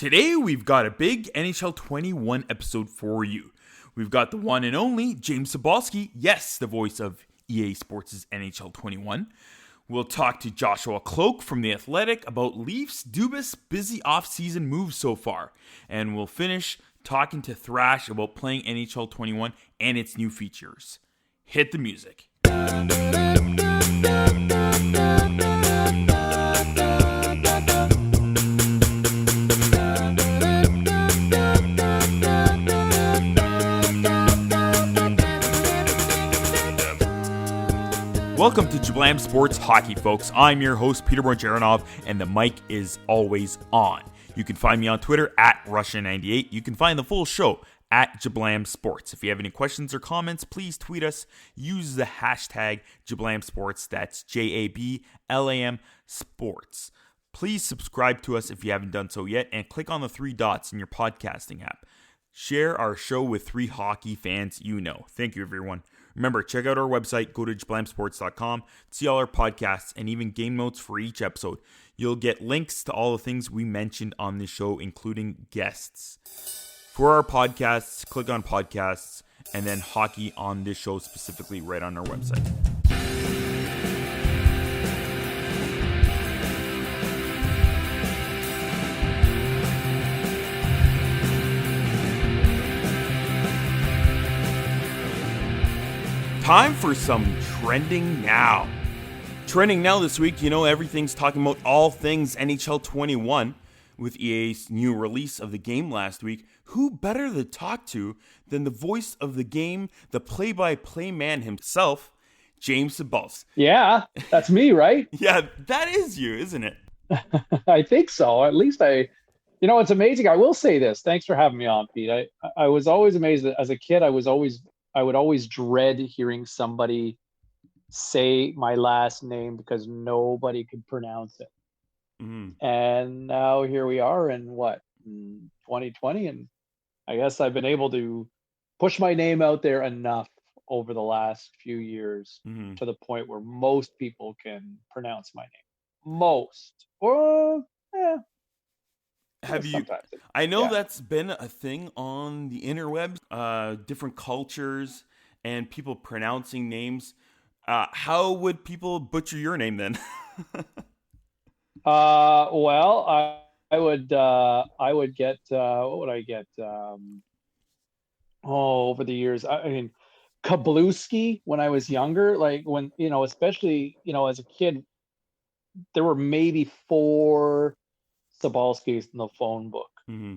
Today we've got a big NHL 21 episode for you. We've got the one and only James Cybulski, yes, the voice of EA Sports' NHL 21. We'll talk to Joshua Kloke from The Athletic about Leafs' Dubas' busy offseason moves so far. And we'll finish talking to Thrash about playing NHL 21 and its new features. Hit the music. Welcome to Jablam Sports Hockey, folks. I'm your host, Peter Borjarinov, and the mic is always on. You can find me on Twitter at Russia98. You can find the full show at Jablam Sports. If you have any questions or comments, please tweet us. Use the hashtag Jablam Sports. That's JABLAM Sports. Please subscribe to us if you haven't done so yet, and click on the three dots in your podcasting app. Share our show with three hockey fans you know. Thank you, everyone. Remember, check out our website, go to jablamsports.com, see all our podcasts, and even game notes for each episode. You'll get links to all the things we mentioned on the show, including guests. For our podcasts, click on podcasts, and then hockey on this show specifically right on our website. Time for some Trending Now. Trending Now this week, everything's talking about all things NHL 21 with EA's new release of the game last week. Who better to talk to than the voice of the game, the play-by-play man himself, James Cybulski. Yeah, that's me, right? Yeah, that is you, isn't it? I think so. At least it's amazing. I will say this. Thanks for having me on, Pete. I was always amazed that as a kid, I would always dread hearing somebody say my last name because nobody could pronounce it. Mm-hmm. And now here we are in 2020, and I guess I've been able to push my name out there enough over the last few years to the point where most people can pronounce my name. Most. Or, yeah. Have you? I know that's been a thing on the interwebs, different cultures and people pronouncing names. How would people butcher your name then? Well, I would get, what would I get? Over the years, I mean, Cybulski when I was younger, like when, especially, as a kid, there were maybe 4 Cybulskis in the phone book. Mm-hmm.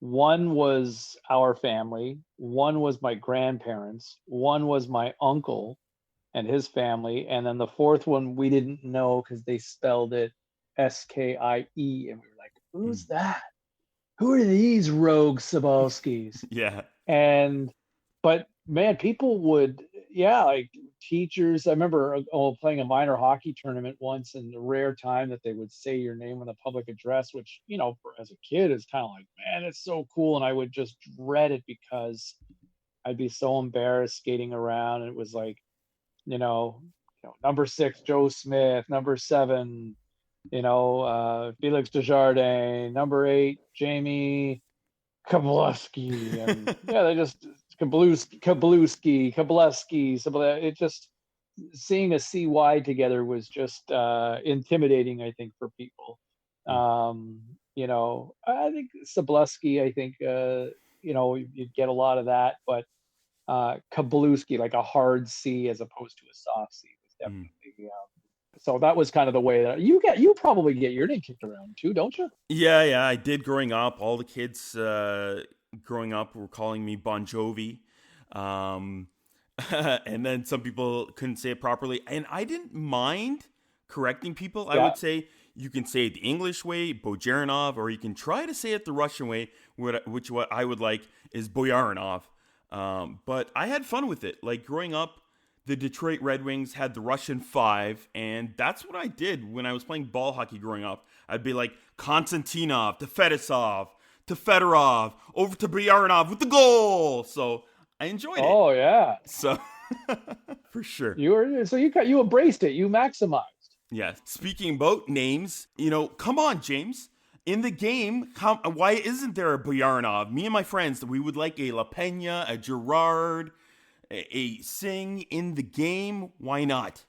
One was our family, one was my grandparents, one was my uncle and his family, and then the fourth one we didn't know because they spelled it Skie, and we were like, who's that? Who are these rogue Cybulskis? Yeah. But man, people would, like teachers. I remember playing a minor hockey tournament once, and the rare time that they would say your name on the public address, which, as a kid is kind of like, man, it's so cool. And I would just dread it because I'd be so embarrassed skating around. And it was like, number 6, Joe Smith, number 7, Felix Desjardins, number 8, Jamie Cybulski, and they just Cybulski. It just, seeing a CY together was just intimidating, I think, for people. I think Cybulski, you'd get a lot of that, but Cybulski, like a hard C as opposed to a soft C, was definitely. So that was kind of the way that you probably get your name kicked around too, don't you? Yeah, I did growing up. All the kids growing up were calling me Bon Jovi. And then some people couldn't say it properly. And I didn't mind correcting people. I would say you can say it the English way, Bojarinov, or you can try to say it the Russian way, which what I would like is Boyarinov. But I had fun with it. Like growing up, the Detroit Red Wings had the Russian 5, and that's what I did when I was playing ball hockey growing up. I'd be like Konstantinov to Fedosov to Fedorov over to Boyarinov with the goal. So I enjoyed it. Oh yeah. So for sure. You embraced it. You maximized. Yeah. Speaking about names, come on, James. in the game, why isn't there a Boyanov? Me and my friends, we would like a La Pena, a Gerard, a Singh in the game. Why not?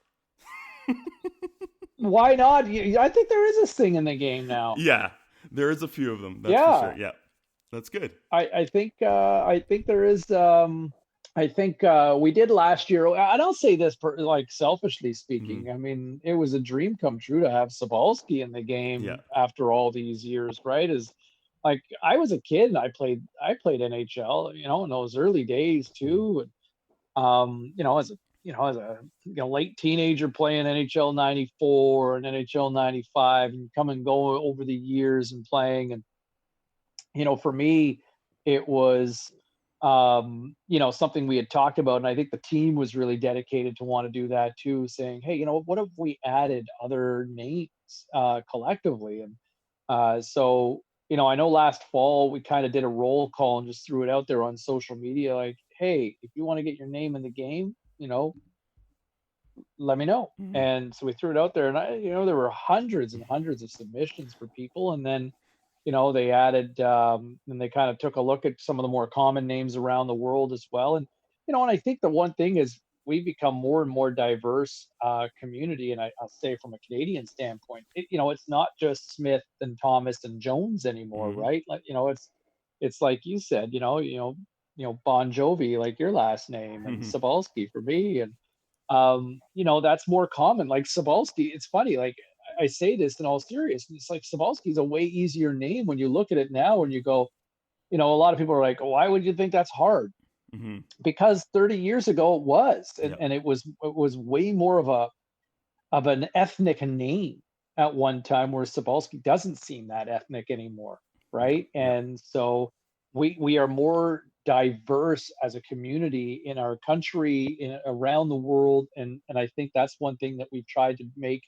Why not? I think there is a Singh in the game now. Yeah, there is a few of them. That's Yeah. for sure. Yeah, that's good. I think there is. I think we did last year. I don't say this like selfishly speaking. Mm-hmm. I mean, it was a dream come true to have Cybulski in the game after all these years, right? Is like I was a kid and I played NHL, in those early days too. And as a late teenager playing NHL 94 and NHL 95 and come and go over the years and playing. And for me, it was something we had talked about, and I think the team was really dedicated to want to do that too, saying, hey, what if we added other names collectively? And so I know last fall we kind of did a roll call and just threw it out there on social media, like, hey, if you want to get your name in the game, let me know. Mm-hmm. And so we threw it out there, and there were hundreds and hundreds of submissions for people, and then they added, and they kind of took a look at some of the more common names around the world as well. And, and I think the one thing is we've become more and more diverse community. And I'll say from a Canadian standpoint, it's not just Smith and Thomas and Jones anymore, Mm-hmm. right? Like, it's like you said, Bon Jovi, like your last name, and Cybulski for me. And, that's more common. Like Cybulski, it's funny, like, I say this in all seriousness. It's like Cybulski's a way easier name when you look at it now and you go, a lot of people are like, why would you think that's hard? Mm-hmm. Because 30 years ago it was, and, Yep. and it was way more of an ethnic name at one time, where Cybulski doesn't seem that ethnic anymore, right? Yep. And so we are more diverse as a community in our country, around the world, and I think that's one thing that we've tried to make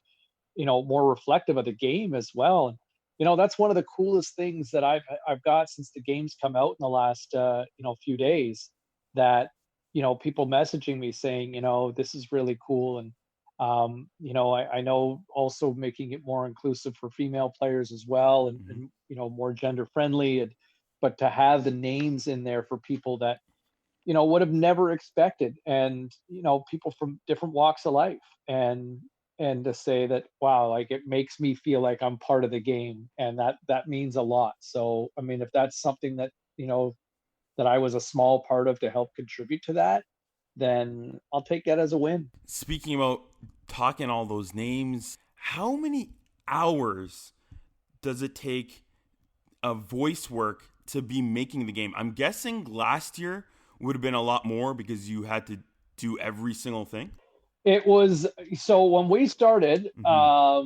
more reflective of the game as well. And that's one of the coolest things that I've got since the game's come out in the last few days, that people messaging me saying this is really cool. And I know also making it more inclusive for female players as well, and more gender friendly, but to have the names in there for people that would have never expected, and people from different walks of life, and to say that, wow, like, it makes me feel like I'm part of the game, and that means a lot. So I mean, if that's something that that I was a small part of to help contribute to that, then I'll take that as a win. Speaking about talking all those names, how many hours does it take of voice work to be making the game? I'm guessing last year would have been a lot more because you had to do every single thing. It was, so when we started, I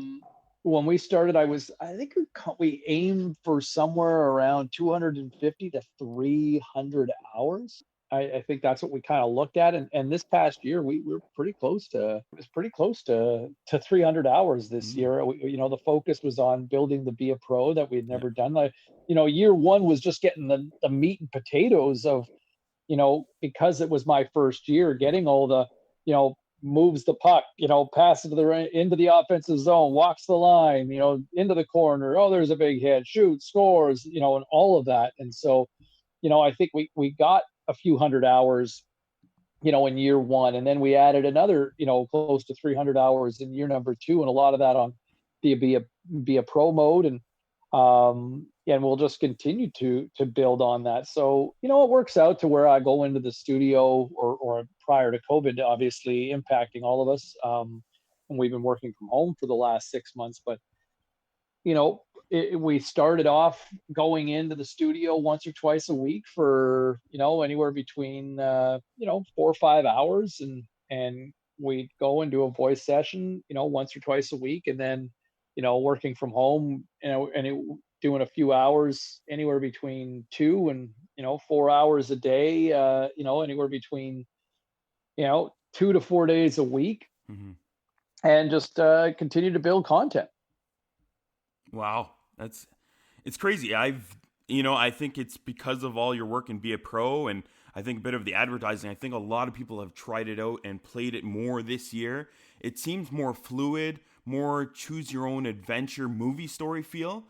think we aimed for somewhere around 250 to 300 hours. I think that's what we kind of looked at. And this past year, we were pretty close to, it was pretty close to 300 hours this year. The focus was on building the Be a Pro that we had never done. Like, year one was just getting the meat and potatoes of, because it was my first year, getting all the, moves the puck, passes into the offensive zone, walks the line, into the corner. Oh, there's a big hit, shoot, scores, and all of that. And so, I think we got a few hundred hours, in year one, and then we added another, close to 300 hours in year number two, and a lot of that on the be a pro mode, and we'll just continue to build on that. So it works out to where I go into the studio, or prior to COVID, obviously impacting all of us, and we've been working from home for the last 6 months. But we started off going into the studio once or twice a week for anywhere between 4 or 5 hours, and we'd go and do a voice session once or twice a week, and then working from home, doing a few hours, anywhere between 2 and 4 hours a day, anywhere between 2 to 4 days a week, and just continue to build content. Wow, it's crazy. I think it's because of all your work in Be a Pro, and I think a bit of the advertising. I think a lot of people have tried it out and played it more this year. It seems more fluid, more choose your own adventure movie story feel.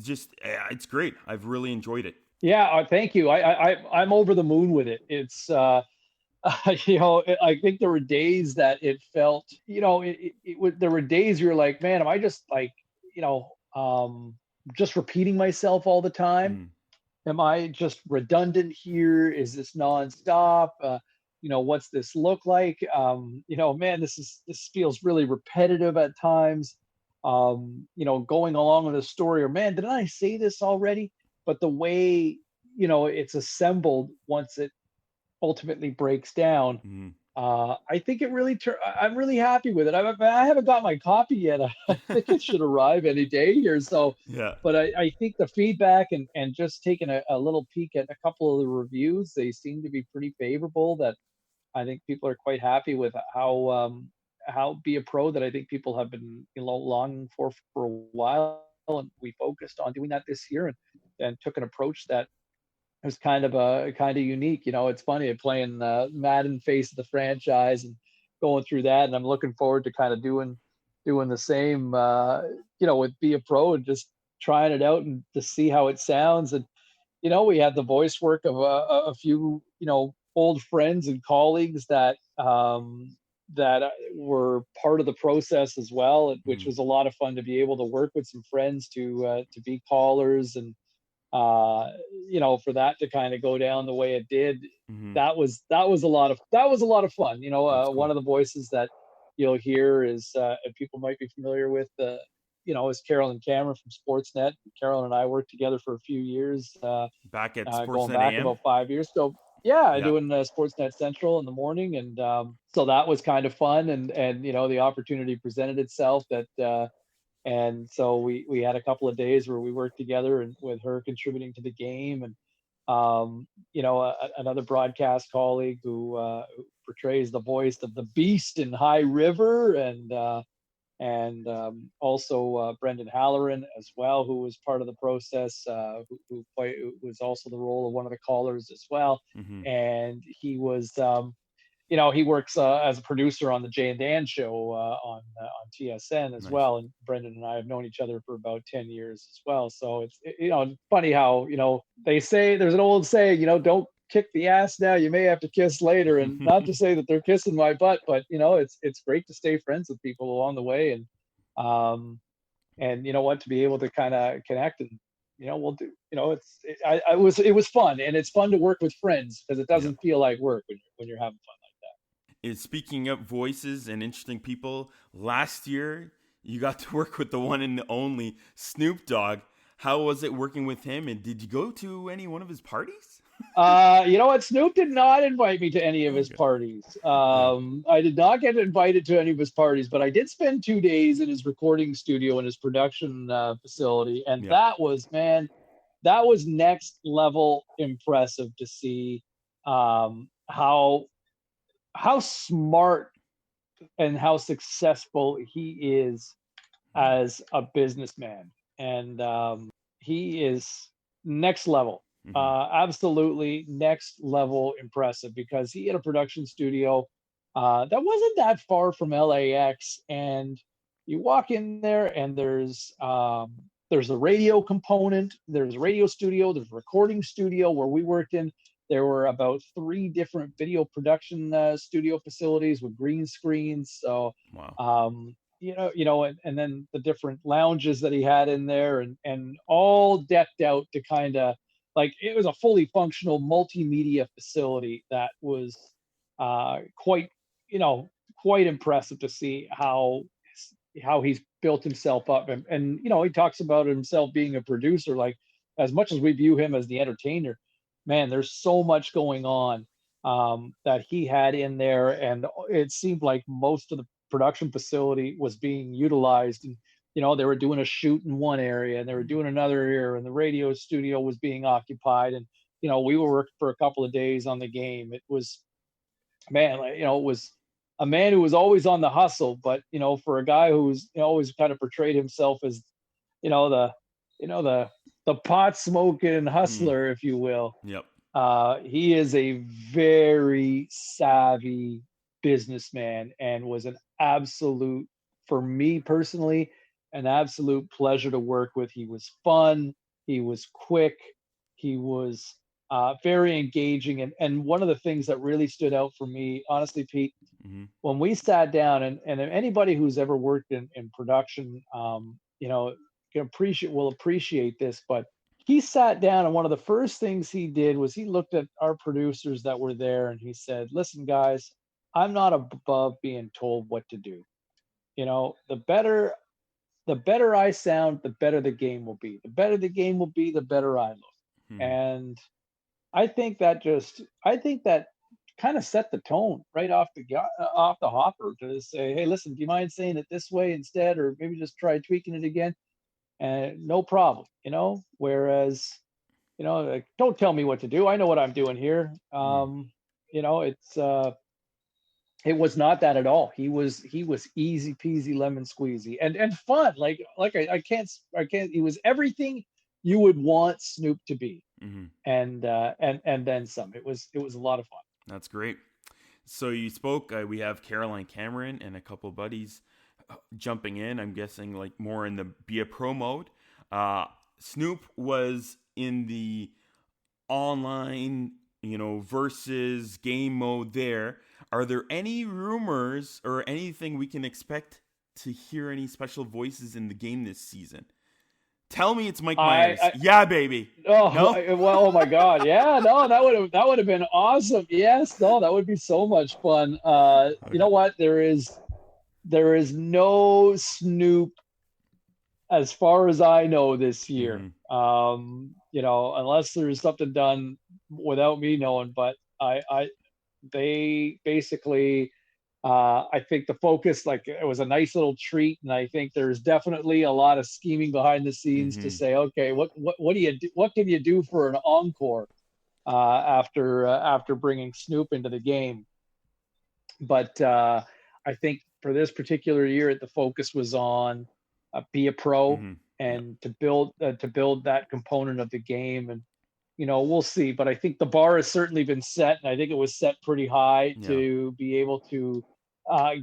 it's great. I've really enjoyed it. Yeah, thank you. I'm over the moon with it. It's I think there were days that it felt, there were days you're like, man, am I just like, just repeating myself all the time? Mm, Am I just redundant here? Is this nonstop? What's this look like? Man, this feels really repetitive at times. Going along with the story, or man, didn't I say this already? But the way, it's assembled once it ultimately breaks down, mm. I think it really I'm really happy with it. I haven't got my copy yet. I think it should arrive any day here. So, Yeah. but I think the feedback and just taking a little peek at a couple of the reviews, they seem to be pretty favorable. That I think people are quite happy with how Be a Pro, that I think people have been longing for a while, and we focused on doing that this year, and took an approach that it was kind of unique. It's funny playing Madden face of the franchise and going through that, and I'm looking forward to kind of doing the same, with Be a Pro and just trying it out and to see how it sounds. And we had the voice work of a few old friends and colleagues that were part of the process as well, which Mm, was a lot of fun to be able to work with some friends to be callers, and uh for that to kind of go down the way it did. mm. That was a lot of fun. That's One cool. of the voices that you'll hear is, and people might be familiar with, is Carol and Cameron from Sportsnet. Carol and I worked together for a few years, Back at going Sportsnet back AM. about 5 years. So yeah, Yeah. doing Sportsnet Central in the morning, and so that was kind of fun, and the opportunity presented itself, and so we had a couple of days where we worked together, and with her contributing to the game, and another broadcast colleague who portrays the voice of the beast in High River, and also Brendan Halloran as well, who was part of the process, who was also the role of one of the callers as well. Hmm. And he works as a producer on the Jay and Dan show on TSN as Nice. well. And Brendan and I have known each other for about 10 years as well. So it's funny how they say, there's an old saying, don't kick the ass now, you may have to kiss later. And not to say that they're kissing my butt, but it's great to stay friends with people along the way, and to be able to kind of connect, and we'll do, it was fun, and it's fun to work with friends because it Yeah. doesn't feel like work when you're having fun. Speaking of voices and interesting people, last year you got to work with the one and only Snoop Dogg. How was it working with him? And did you go to any one of his parties? You know what? Snoop did not invite me to any of his Okay. parties. Yeah. I did not get invited to any of his parties, but I did spend 2 days in his recording studio and his production facility, and Yeah. that was, man, that was next level impressive to see, how smart and how successful he is as a businessman, and he is next level, Mm-hmm. absolutely next level impressive, because he had a production studio that wasn't that far from LAX, and you walk in there, and there's a radio component, there's a radio studio, there's a recording studio where we worked in. There were about 3 different video production studio facilities with green screens. So Wow. and then the different lounges that he had in there, and all decked out to kind of, like, it was a fully functional multimedia facility that was quite, quite impressive to see how he's built himself up. And he talks about himself being a producer. Like, as much as we view him as the entertainer, man, there's so much going on that he had in there, and it seemed like most of the production facility was being utilized. And they were doing a shoot in one area, and they were doing another area, and the radio studio was being occupied. And we were working for a couple of days on the game. It was, man, like, it was a man who was always on the hustle, but for a guy who's always kind of portrayed himself as the the pot smoking Mm. hustler, if you will. Yep. He is a very savvy businessman, and was an absolute, for me personally, an absolute pleasure to work with. He was fun. He was quick. He was very engaging. And one of the things that really stood out for me, honestly, Pete, when we sat down, and anybody who's ever worked in production, will appreciate this, but he sat down, and one of the first things he did was he looked at our producers that were there, and he said, listen, guys, I'm not above being told what to do. The better I sound, the better the game will be. The better the game will be, the better I look. And I think that kind of set the tone right off the hopper to say, hey, listen, do you mind saying it this way instead, or maybe just try tweaking it again? And no problem, whereas, like, don't tell me what to do. I know what I'm doing here. It was not that at all. He was easy peasy lemon squeezy and fun. Like I can't, he was everything you would want Snoop to be. And then some. It was a lot of fun. That's great. So you spoke, we have Caroline Cameron and a couple buddies jumping in. I'm guessing like more in the be a pro mode. Snoop was in the online, versus game mode there. Are there any rumors or anything we can expect to hear any special voices in the game this season? Tell me it's Mike Myers. Yeah, baby. Oh, no? Well, oh my God. Yeah, no, that would have been awesome. Yes, no, that would be so much fun. Okay. You know what? There is no Snoop as far as I know this year. Unless there's something done without me knowing, but they basically, I think the focus, like, it was a nice little treat, and I think there's definitely a lot of scheming behind the scenes to say, okay, what do you do? What can you do for an encore after bringing Snoop into the game? But I think for this particular year, the focus was on be a pro and to build that component of the game, and we'll see. But I think the bar has certainly been set, and I think it was set pretty high to be able to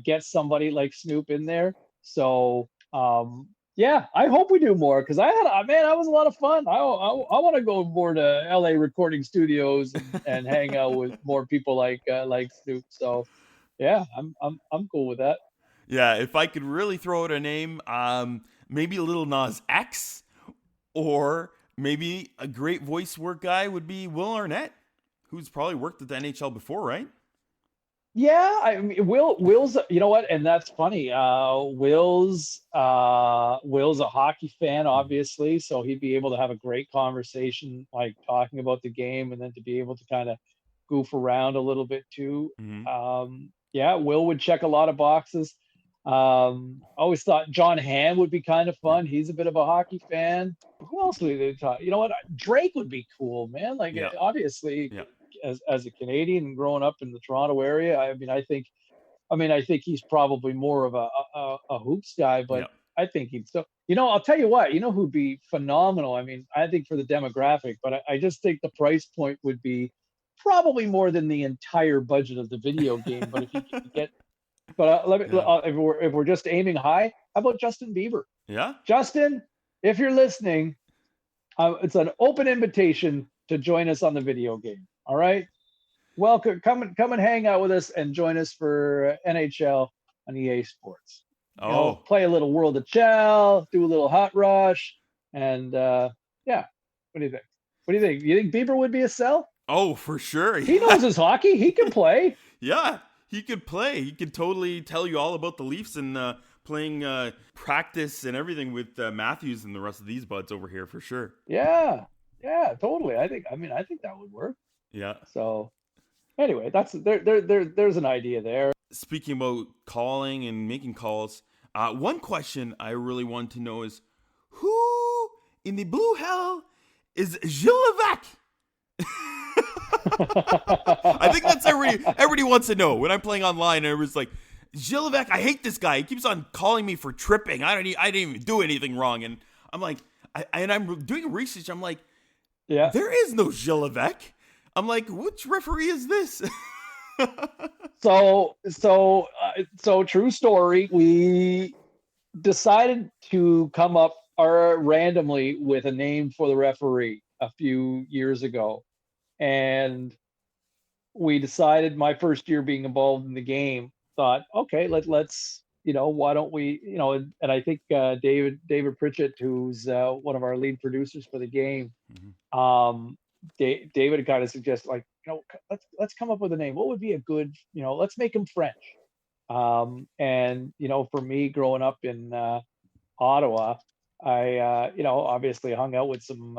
get somebody like Snoop in there. So I hope we do more, because that was a lot of fun. I want to go more to LA recording studios and hang out with more people like Snoop. So yeah, I'm cool with that. Yeah, if I could really throw out a name, maybe a Lil Nas X, or maybe a great voice work guy would be Will Arnett, who's probably worked at the NHL before, right? Yeah, I mean, Will's, you know what, and that's funny. Will's a hockey fan, obviously, so he'd be able to have a great conversation, like talking about the game, and then to be able to kind of goof around a little bit too. Will would check a lot of boxes. Always thought John Hamm would be kind of fun. He's a bit of a hockey fan. Who else would they talk? You know what? Drake would be cool, man. Like, obviously, as a Canadian growing up in the Toronto area, I think he's probably more of a hoops guy, but I think he'd still. I'll tell you what. Who'd be phenomenal? I mean, I think for the demographic, but I just think the price point would be probably more than the entire budget of the video game. But if you can get if we're just aiming high, how about Justin Bieber? Yeah, Justin, if you're listening, it's an open invitation to join us on the video game. All right, welcome. Come and hang out with us and join us for NHL on EA Sports. Play a little World of Chell, do a little Hot Rush, and what do you think? What do you think? You think Bieber would be a sell? Oh, for sure. He knows his hockey. He can play. Yeah. He could play. He could totally tell you all about the Leafs and playing practice and everything with Matthews and the rest of these buds over here, for sure. Yeah, totally. I think that would work. Yeah. So anyway, there's an idea there. Speaking about calling and making calls, one question I really want to know is, who in the blue hell is Gillies Laveque? I think that's everybody wants to know. When I'm playing online, and everyone's like, Gillies Laveque, I hate this guy. He keeps on calling me for tripping. I didn't even do anything wrong. And I'm like, I'm doing research. I'm like, there is no Gillies Laveque. I'm like, which referee is this? So true story. decided to come up randomly with a name for the referee a few years ago. And we decided, my first year being involved in the game, thought, okay, let's why don't we, and I think David Pritchett, who's one of our lead producers for the game, David kind of suggested, like, let's come up with a name. What would be a good, let's make him French. And for me, growing up in Ottawa, I obviously hung out with some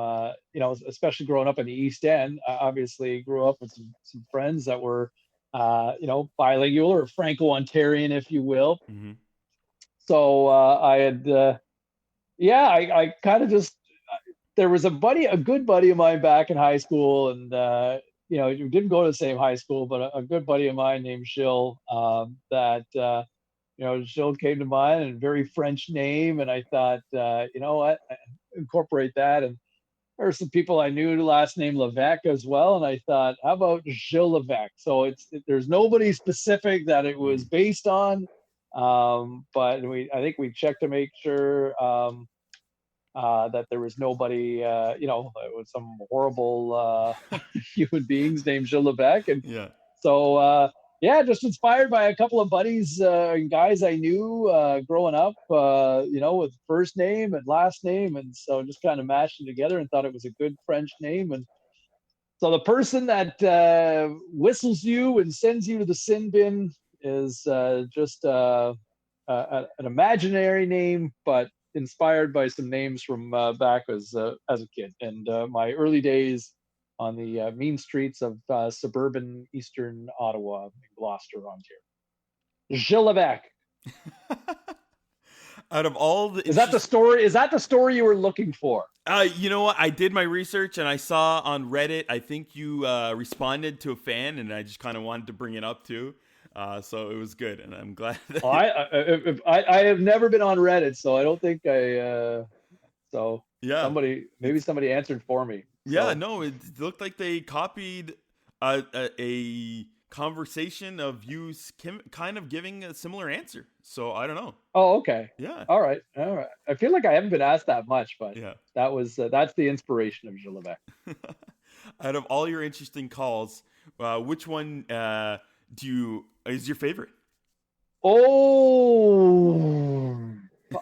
especially growing up in the East End. I obviously grew up with some friends that were bilingual or Franco-Ontarian, if you will. So I had I kind of just, there was a good buddy of mine back in high school, and we didn't go to the same high school, but a good buddy of mine named Gilles, that Gilles came to mind, and a very French name. And I thought, what, incorporate that. And there were some people I knew, the last name Laveque as well. And I thought, how about Gilles Laveque? So there's nobody specific that it was based on. But I think we checked to make sure that there was nobody, it was some horrible human beings named Gilles Laveque. And so, just inspired by a couple of buddies and guys I knew growing up, with first name and last name. And so just kind of mashed it together and thought it was a good French name. And so the person that whistles you and sends you to the sin bin is just an imaginary name, but inspired by some names from back as a kid. And my early days on the mean streets of suburban Eastern Ottawa in Gloucester, Ontario. Gilles Laveque. Out of all the Is that the story? Is that the story you were looking for? You know what? I did my research, and I saw on Reddit, I think you responded to a fan, and I just kind of wanted to bring it up too. So it was good, and I'm glad. That I have never been on Reddit, so I don't think so somebody answered for me. Yeah, no, it looked like they copied a conversation of you kind of giving a similar answer. So I don't know. Oh, okay. Yeah. All right. I feel like I haven't been asked that much, but that's the inspiration of Gilles Laveque. Out of all your interesting calls, which one is your favorite? Oh,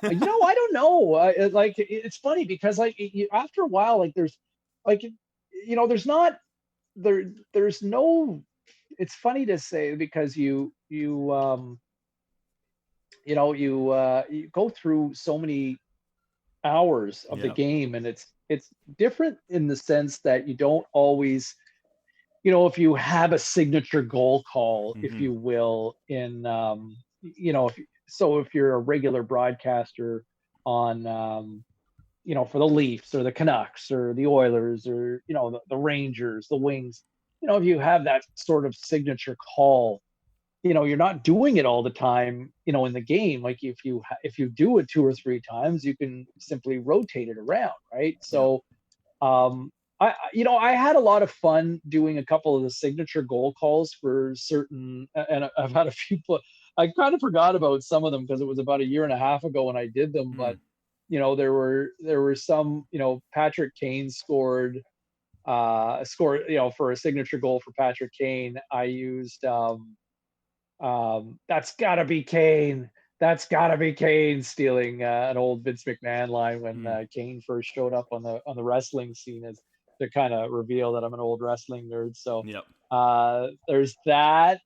I don't know. It's funny because after a while, there's no. It's funny to say because you go through so many hours of the game, and it's different in the sense that you don't always, if you have a signature goal call, if you will, in if you're a regular broadcaster on for the Leafs or the Canucks or the Oilers or the Rangers, the Wings, if you have that sort of signature call, you're not doing it all the time, in the game. Like if you do it 2 or 3 times, you can simply rotate it around, right? So, I had a lot of fun doing a couple of the signature goal calls for certain, and I've had a few. I kind of forgot about some of them because it was about a year and a half ago when I did them. But there were some. Patrick Kane scored, for a signature goal for Patrick Kane. I used that's gotta be Kane. That's gotta be Kane, stealing an old Vince McMahon line when Kane first showed up on the wrestling scene, as to kind of reveal that I'm an old wrestling nerd. So there's that.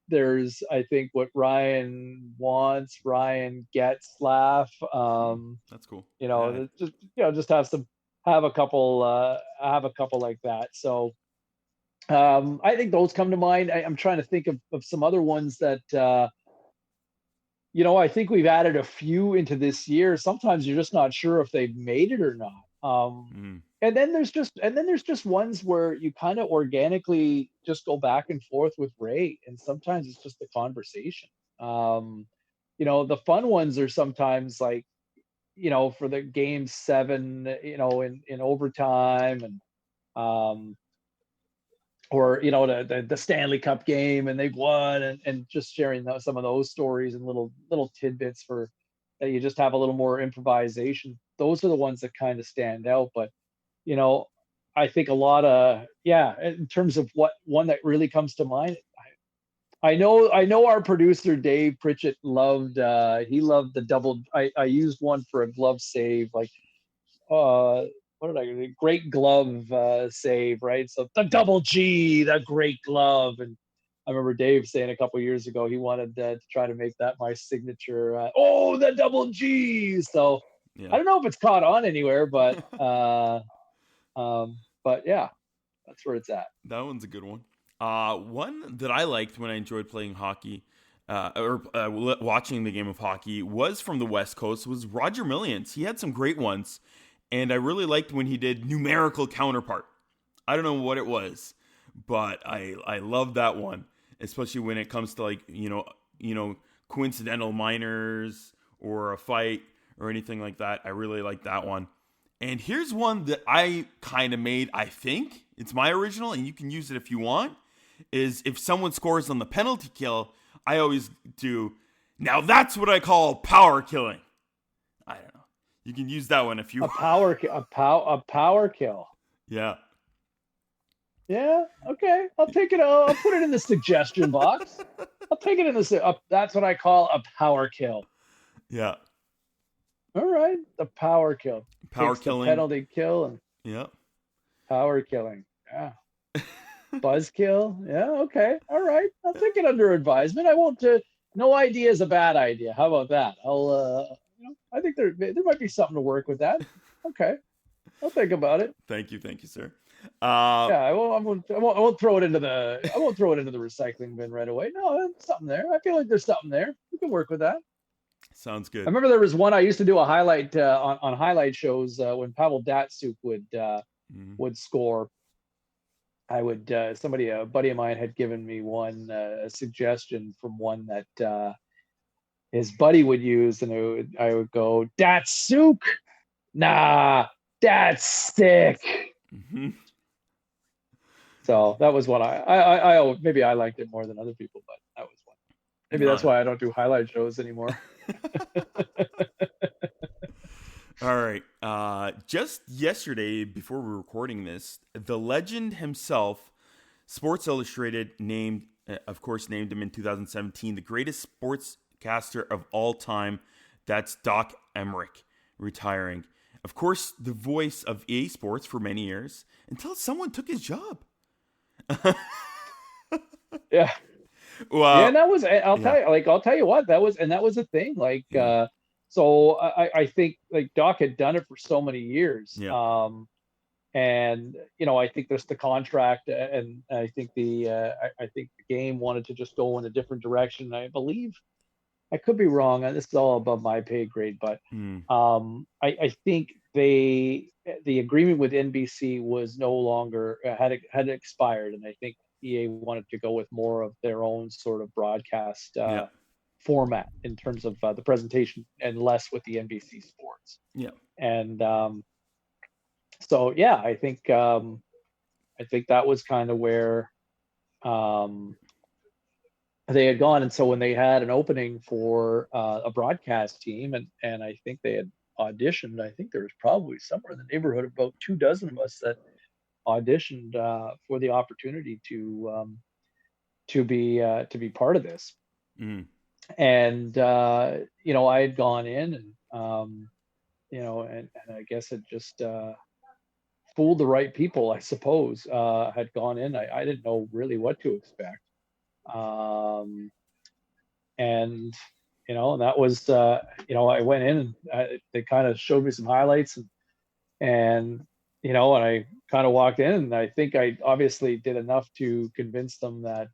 There's, I think, what Ryan wants, Ryan gets laugh. That's cool. Just have a couple like that. So I think those come to mind. I'm trying to think of some other ones that I think we've added a few into this year. Sometimes you're just not sure if they've made it or not. And then there's just ones where you kind of organically just go back and forth with Ray, and sometimes it's just the conversation. The fun ones are sometimes like, for the game 7, in overtime, and or the Stanley Cup game and they've won, and just sharing some of those stories and little tidbits for that you just have a little more improvisation. Those are the ones that kind of stand out. But, I think a lot of, in terms of what one that really comes to mind, I know our producer Dave Pritchett loved the double. I used one for a glove save, like what did I do? Great glove save, right? So the double G, the great glove. And I remember Dave saying a couple years ago he wanted to try to make that my signature. The double G. So I don't know if it's caught on anywhere, but yeah, that's where it's at. That one's a good one. One that I liked when I enjoyed playing hockey or watching the game of hockey was from the West Coast, was Roger Millions. He had some great ones, and I really liked when he did numerical counterpart. I don't know what it was, but I love that one, especially when it comes to like, coincidental minors or a fight or anything like that. I really like that one. And here's one that I kind of made, I think. It's my original, and you can use it if you want. Is if someone scores on the penalty kill, I always do, now that's what I call power killing. I don't know. You can use that one if you want. A power kill. Yeah. Yeah, okay. I'll take it. I'll put it in the suggestion box. I'll take it in the that's what I call a power kill. Yeah. All right, the power kill. Power Takes killing. The penalty kill and power killing. Yeah. Buzz kill. Yeah. Okay. All right. I'll take it under advisement. I won't. No idea is a bad idea. How about that? I'll. I think there might be something to work with that. Okay. I'll think about it. Thank you, sir. I won't throw it into the recycling bin right away. No, there's something there. I feel like there's something there. We can work with that. Sounds good. I remember there was one I used to do a highlight on highlight shows when Pavel Datsyuk would score. I would a buddy of mine had given me one a suggestion from one that his buddy would use, and I would go, Datsyuk, nah, that's sick. Mm-hmm. So that was what I maybe I liked it more than other people, but that was one. Maybe that's why I don't do highlight shows anymore. All right. Just yesterday, before we were recording this, the legend himself, Sports Illustrated named him in 2017 the greatest sportscaster of all time. That's Doc Emmerich, retiring. Of course, the voice of EA Sports for many years, until someone took his job. Yeah. Well, yeah, that was. I'll tell you what, that was a thing. Like, so I think like Doc had done it for so many years. Yeah. And I think there's the contract, and I think the game wanted to just go in a different direction. I believe, I could be wrong. This is all above my pay grade, but I think the agreement with NBC was no longer had expired, and I think EA wanted to go with more of their own sort of broadcast format in terms of the presentation, and less with the NBC Sports. Yeah, and so yeah, I think that was kind of where they had gone. And so when they had an opening for a broadcast team, and I think they had auditioned, I think there was probably somewhere in the neighborhood of about 24 of us that auditioned for the opportunity to be part of this. And I had gone in, and and I guess it just fooled the right people, I suppose. Had gone in, I didn't know really what to expect. And that was I went in, and they kind of showed me some highlights, and I kind of walked in, and I think I obviously did enough to convince them that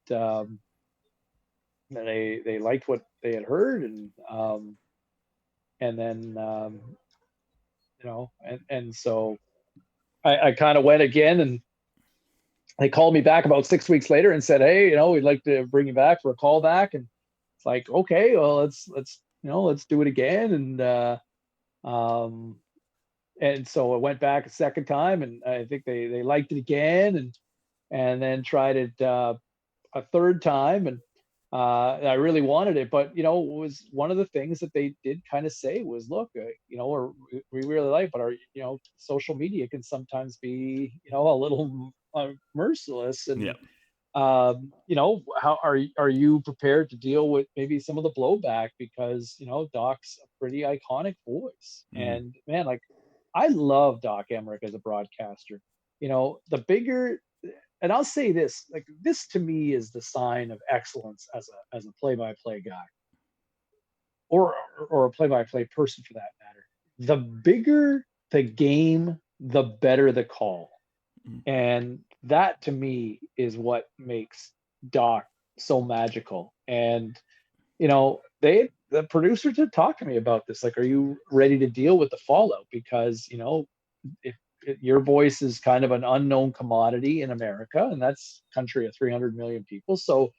they liked what they had heard, and then and so I kind of went again, and they called me back about 6 weeks later and said, hey, we'd like to bring you back for a callback. And it's like, okay, well, let's do it again. And so I went back a second time, and I think they liked it again, and then tried it a third time. And I really wanted it, but it was one of the things that they did kind of say was, look, we really like, but our social media can sometimes be a little merciless, Yeah. and how are you prepared to deal with maybe some of the blowback, because Doc's a pretty iconic voice, and man, like I love Doc Emmerich as a broadcaster. The bigger, and I'll say this, like this to me is the sign of excellence as a play-by-play guy, or a play-by-play person for that matter. The bigger the game, the better the call. And that to me is what makes Doc so magical. And the producers had talked to me about this. Like, are you ready to deal with the fallout? Because if your voice is kind of an unknown commodity in America, and that's a country of 300 million people. So,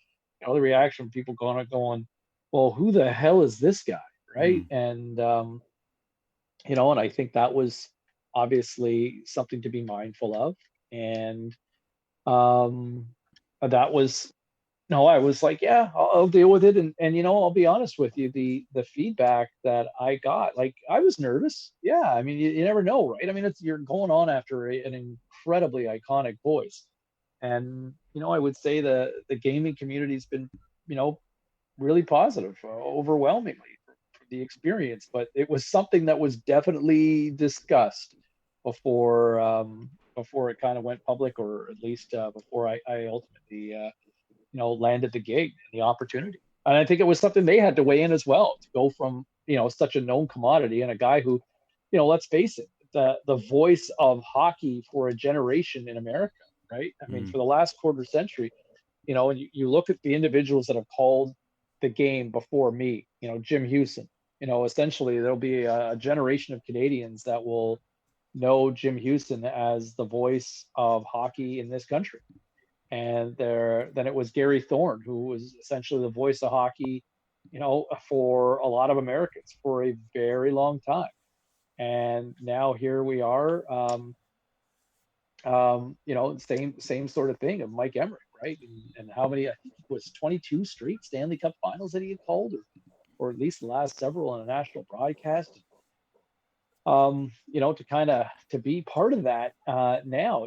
the reaction from people going, well, who the hell is this guy, right? And and I think that was obviously something to be mindful of. And that was no, I was like, yeah, I'll deal with it. And I'll be honest with you, the feedback that I got, like, I was nervous. Yeah, I mean, you never know, right? I mean, you're going on after an incredibly iconic voice, and I would say the gaming community's been, really positive, overwhelmingly for the experience. But it was something that was definitely discussed before it kind of went public, or at least before I ultimately landed the gig and the opportunity. And I think it was something they had to weigh in as well, to go from such a known commodity, and a guy who, let's face it, the voice of hockey for a generation in America, right? I mean, for the last quarter century, and you look at the individuals that have called the game before me, Jim Houston, essentially there'll be a generation of Canadians that will know Jim Houston as the voice of hockey in this country. And then it was Gary Thorne, who was essentially the voice of hockey, for a lot of Americans for a very long time. And now here we are, same sort of thing of Mike Emmerich, right? And how many, I think it was 22 straight Stanley Cup finals that he had called, or at least the last several on a national broadcast. To be part of that, now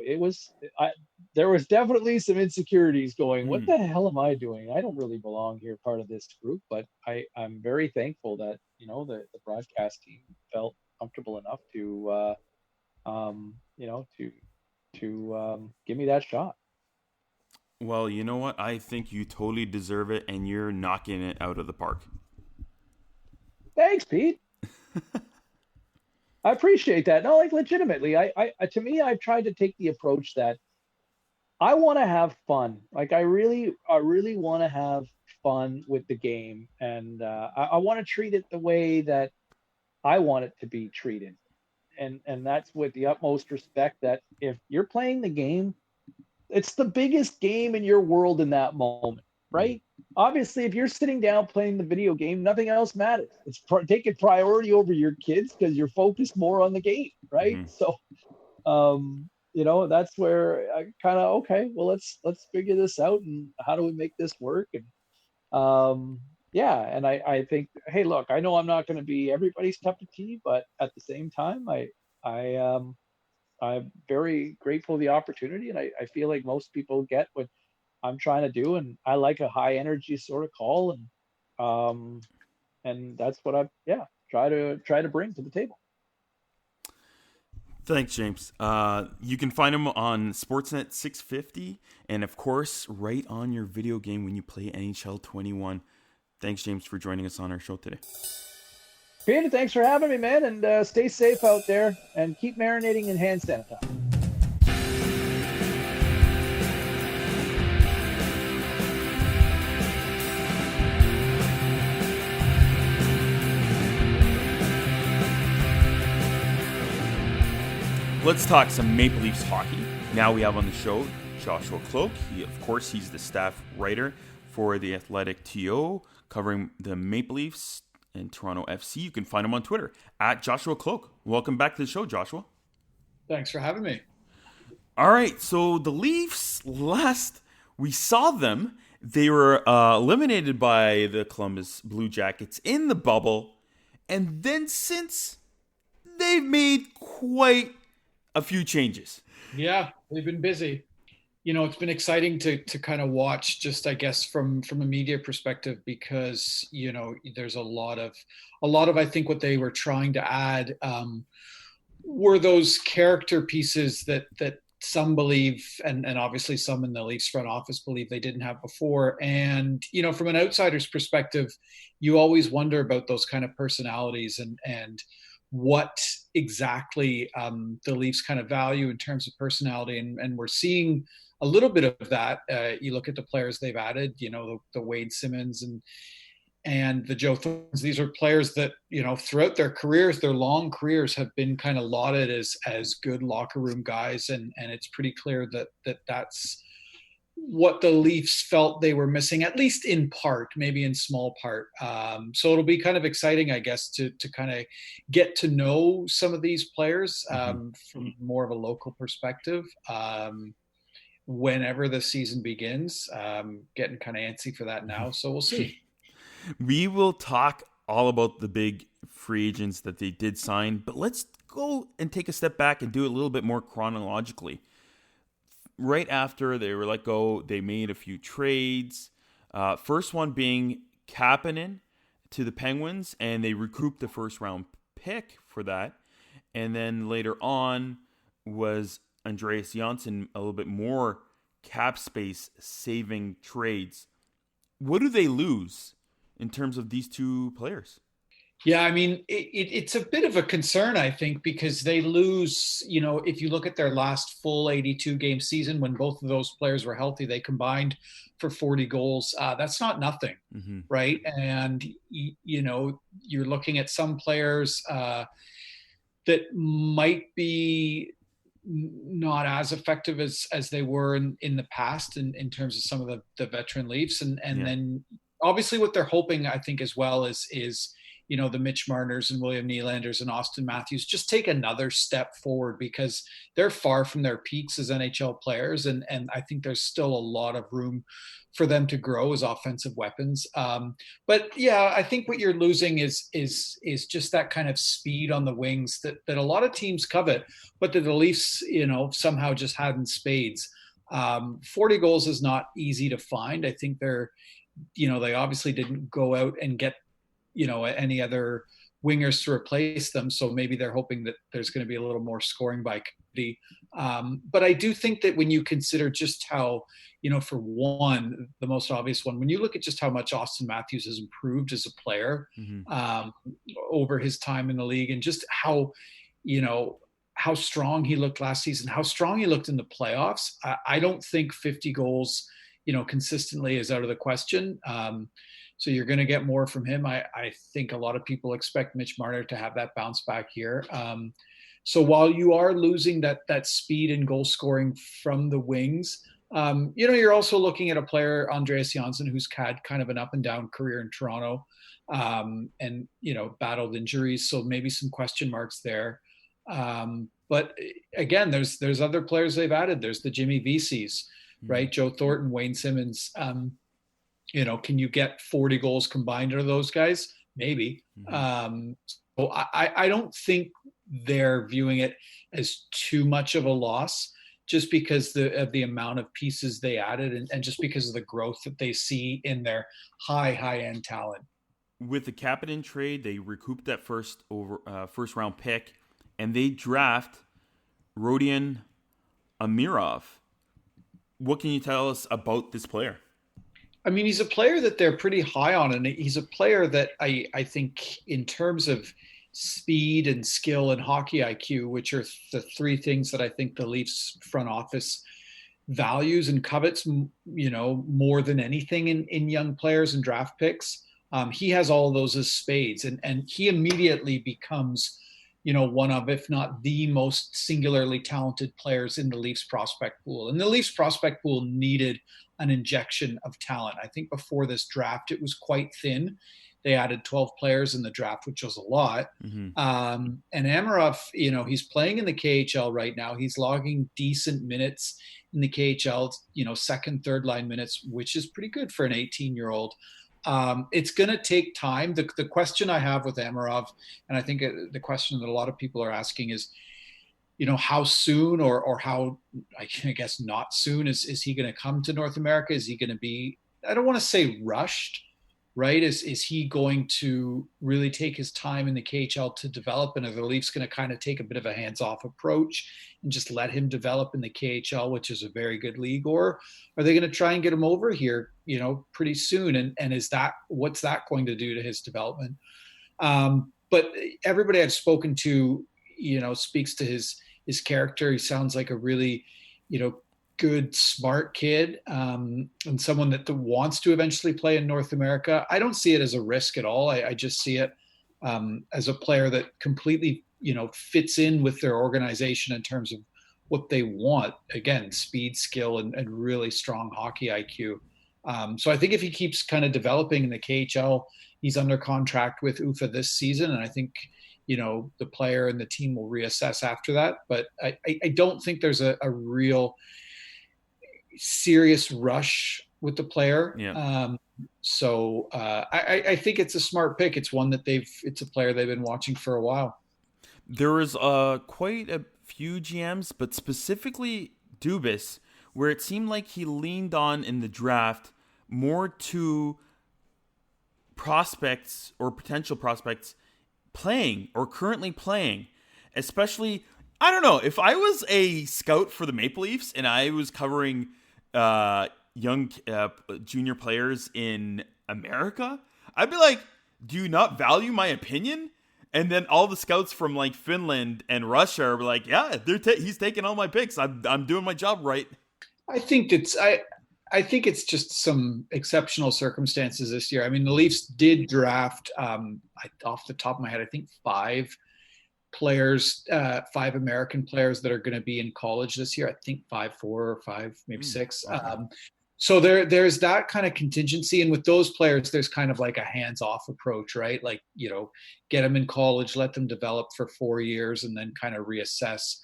there was definitely some insecurities going, what the hell am I doing? I don't really belong here, part of this group. But I'm very thankful that, the broadcast team felt comfortable enough to, give me that shot. Well, you know what? I think you totally deserve it, and you're knocking it out of the park. Thanks, Pete. I appreciate that. No, like legitimately, to me, I've tried to take the approach that I want to have fun. Like I really want to have fun with the game, and I want to treat it the way that I want it to be treated, and that's with the utmost respect. That if you're playing the game, it's the biggest game in your world in that moment, right? Obviously, if you're sitting down playing the video game, nothing else matters. It's taking priority over your kids because you're focused more on the game, right? So, that's where I kind of, okay, well, let's figure this out, and how do we make this work? And and I think, hey, look, I know I'm not going to be everybody's cup of tea, but at the same time, I'm very grateful for the opportunity, and I feel like most people get what I'm trying to do, and I like a high energy sort of call, and that's what I try to bring to the table. Thanks, James. You can find him on Sportsnet 650, and of course, right on your video game when you play NHL21. Thanks, James, for joining us on our show today. Peter, thanks for having me, man, and stay safe out there, and keep marinating in hand sanitizer. Let's talk some Maple Leafs hockey. Now we have on the show Joshua Kloke. He's the staff writer for the Athletic TO, covering the Maple Leafs and Toronto FC. You can find him on Twitter at Joshua Kloke. Welcome back to the show, Joshua. Thanks for having me. All right, so the Leafs, we saw them They were eliminated by the Columbus Blue Jackets in the bubble. And then since, they've made quite a few changes. Yeah, they've been busy. It's been exciting to kind of watch, just I guess from a media perspective, because there's a lot of I think what they were trying to add were those character pieces that some believe, and obviously some in the Leafs front office believe they didn't have before. And from an outsider's perspective, you always wonder about those kind of personalities and what exactly the Leafs kind of value in terms of personality, and we're seeing a little bit of that. You look at the players they've added, the Wade Simmons and the Joe Thorntons. These are players that, throughout their careers, their long careers, have been kind of lauded as good locker room guys. And it's pretty clear that's what the Leafs felt they were missing, at least in part, maybe in small part. So it'll be kind of exciting, I guess, to kind of get to know some of these players from more of a local perspective. Whenever the season begins, getting kind of antsy for that now. So we'll see. We will talk all about the big free agents that they did sign, but let's go and take a step back and do it a little bit more chronologically. Right after they were let go, they made a few trades. First one being Kapanen to the Penguins, and they recouped the first round pick for that. And then later on was Andreas Johnsson, a little bit more cap space saving trades. What do they lose in terms of these two players? Yeah, I mean, it's a bit of a concern, I think, because they lose, if you look at their last full 82-game season, when both of those players were healthy, they combined for 40 goals. That's not nothing, right? And, you're looking at some players that might be not as effective as they were in the past in terms of some of the veteran Leafs. And then obviously what they're hoping, I think, as well is the Mitch Marners and William Nylanders and Austin Matthews just take another step forward, because they're far from their peaks as NHL players. And I think there's still a lot of room for them to grow as offensive weapons. But yeah, I think what you're losing is just that kind of speed on the wings that a lot of teams covet, but that the Leafs, somehow just had in spades. 40 goals is not easy to find. I think they obviously didn't go out and get, any other wingers to replace them. So maybe they're hoping that there's going to be a little more scoring by committee. But I do think that when you consider just how, for one, the most obvious one, when you look at just how much Austin Matthews has improved as a player over his time in the league, and just how, how strong he looked last season, how strong he looked in the playoffs. I don't think 50 goals, consistently is out of the question. So you're going to get more from him. I think a lot of people expect Mitch Marner to have that bounce back here. So while you are losing that speed and goal scoring from the wings, you're also looking at a player, Andreas Johnsson, who's had kind of an up and down career in Toronto, and battled injuries. So maybe some question marks there. But again, there's other players they've added. There's the Jimmy VCs, right? Joe Thornton, Wayne Simmons. Can you get 40 goals combined out of those guys? Maybe. So I don't think they're viewing it as too much of a loss, just because of the amount of pieces they added, and just because of the growth that they see in their high-end talent. With the Kapanen trade, they recouped that first round pick, and they draft Rodion Amirov. What can you tell us about this player? I mean, he's a player that they're pretty high on, and he's a player that I think, in terms of speed and skill and hockey IQ, which are the three things that I think the Leafs front office values and covets, more than anything in young players and draft picks. He has all of those as spades, and he immediately becomes, one of, if not the most singularly talented players in the Leafs prospect pool. And the Leafs prospect pool needed an injection of talent. I think before this draft, it was quite thin. they added 12 players in the draft, which was a lot. Mm-hmm. And Amarov, he's playing in the KHL right now. He's logging decent minutes in the KHL, second, third line minutes, which is pretty good for an 18-year-old. It's going to take time. The question I have with Amarov, and I think the question that a lot of people are asking is, how soon or how, I guess not soon, is he going to come to North America? Is he going to be, I don't want to say rushed, right? Is he going to really take his time in the KHL to develop? And are the Leafs going to kind of take a bit of a hands-off approach and just let him develop in the KHL, which is a very good league? Or are they going to try and get him over here, pretty soon? And what's that going to do to his development? But everybody I've spoken to, speaks to his character. He sounds like a really, good, smart kid, and someone that wants to eventually play in North America. I don't see it as a risk at all. I just see it as a player that completely, fits in with their organization in terms of what they want. Again, speed, skill, and really strong hockey IQ. So I think if he keeps kind of developing in the KHL, he's under contract with UFA this season, and I think the player and the team will reassess after that. But I don't think there's a real serious rush with the player. Yeah. So I think it's a smart pick. It's one that it's a player they've been watching for a while. There was quite a few GMs, but specifically Dubas, where it seemed like he leaned on in the draft more to prospects or potential prospects playing or currently playing. Especially, I don't know, if I was a scout for the Maple Leafs and I was covering young junior players in America, I'd be like, do you not value my opinion? And then all the scouts from like Finland and Russia are like, yeah, he's taking all my picks. I'm doing my job right. I think it's just some exceptional circumstances this year. I mean, the Leafs did draft, off the top of my head, I think 5 American players that are going to be in college this year. I think 5, 4 or 5, maybe 6. Okay. So there's that kind of contingency. And with those players, there's kind of like a hands-off approach, right? Like, get them in college, let them develop for 4 years, and then kind of reassess.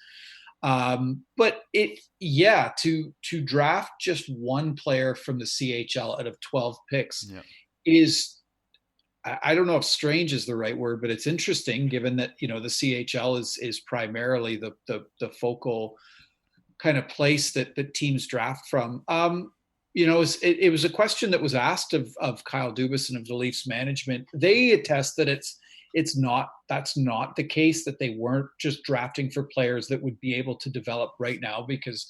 But to draft just one player from the CHL out of 12 picks is, I don't know if strange is the right word, but it's interesting given that, the CHL is primarily the focal kind of place that teams draft from. It was a question that was asked of Kyle Dubas and of the Leafs management. They attest that that's not the case, that they weren't just drafting for players that would be able to develop right now, because,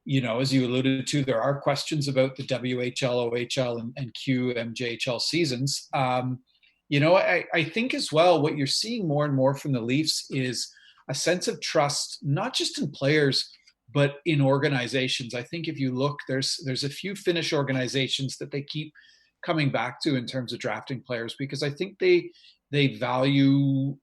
as you alluded to, there are questions about the WHL, OHL, and QMJHL seasons. I think as well, what you're seeing more and more from the Leafs is a sense of trust, not just in players, but in organizations. I think if you look, there's a few Finnish organizations that they keep coming back to in terms of drafting players, because I think they value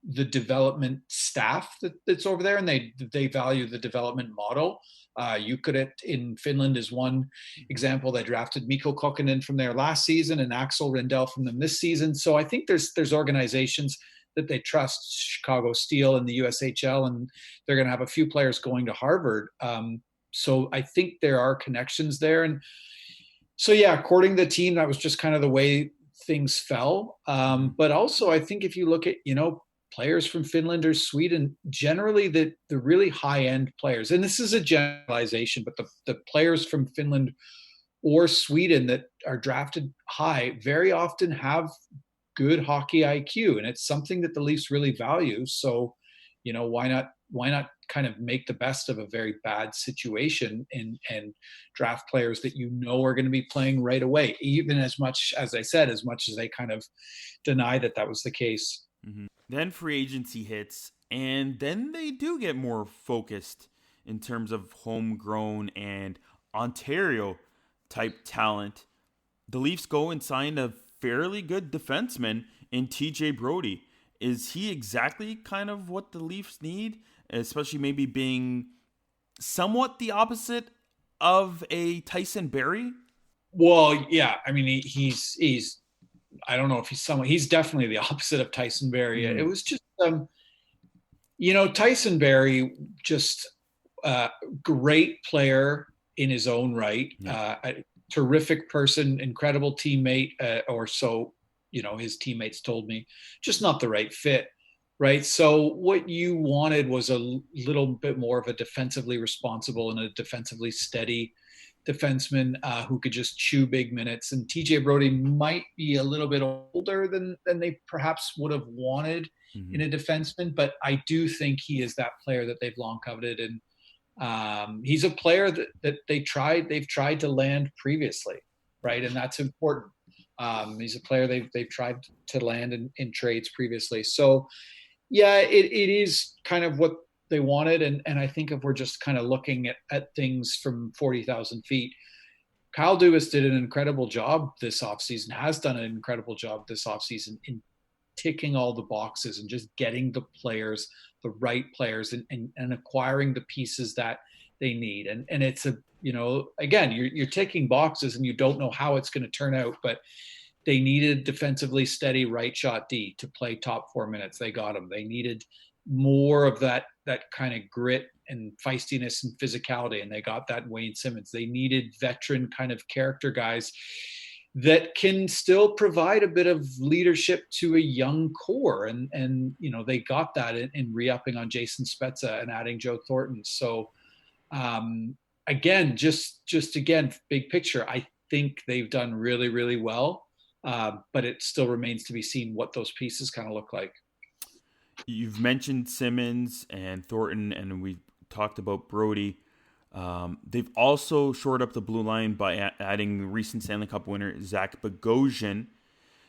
the development staff that's over there, and they value the development model. Jukurit in Finland is one example. They drafted Mikko Kokkonen from there last season and Axel Rendell from them this season. So I think there's organizations that they trust, Chicago Steel and the USHL, and they're going to have a few players going to Harvard. So I think there are connections there. And so, according to the team, that was just kind of the way things fell. But also, I think if you look at, players from Finland or Sweden, generally the really high-end players, and this is a generalization, but the players from Finland or Sweden that are drafted high very often have good hockey IQ, and it's something that the Leafs really value. So, why not kind of make the best of a very bad situation and draft players that are going to be playing right away, even as much as they kind of deny that was the case. Mm-hmm. Then free agency hits, and then they do get more focused in terms of homegrown and Ontario type talent. The Leafs go and sign a fairly good defenseman in TJ Brody. Is he exactly kind of what the Leafs need, especially maybe being somewhat the opposite of a Tyson Barrie? Well, yeah. I mean, he's I don't know if he's definitely the opposite of Tyson Barrie. It was just, Tyson Barrie, just great player in his own right, a terrific person, incredible teammate, or so, his teammates told me, just not the right fit. Right. So what you wanted was a little bit more of a defensively responsible and a defensively steady defenseman who could just chew big minutes. And TJ Brodie might be a little bit older than they perhaps would have wanted in a defenseman. But I do think he is that player that they've long coveted. And he's a player that they've tried to land previously. Right. And that's important. He's a player they've tried to land in trades previously. So, yeah, it is kind of what they wanted. And I think if we're just kind of looking at things from 40,000 feet, Kyle Dubas did an incredible job this offseason, has done an incredible job this offseason in ticking all the boxes and just getting the players, the right players, and acquiring the pieces that they need. And it's again, you're ticking boxes and you don't know how it's going to turn out, but they needed defensively steady right shot D to play top 4 minutes. They got him. They needed more of that kind of grit and feistiness and physicality, and they got that in Wayne Simmonds. They needed veteran kind of character guys that can still provide a bit of leadership to a young core. And they got that in re-upping on Jason Spezza and adding Joe Thornton. So again, just big picture, I think they've done really, really well. But it still remains to be seen what those pieces kind of look like. You've mentioned Simmonds and Thornton, and we've talked about Brodie. They've also shored up the blue line by adding recent Stanley Cup winner Zach Bogosian.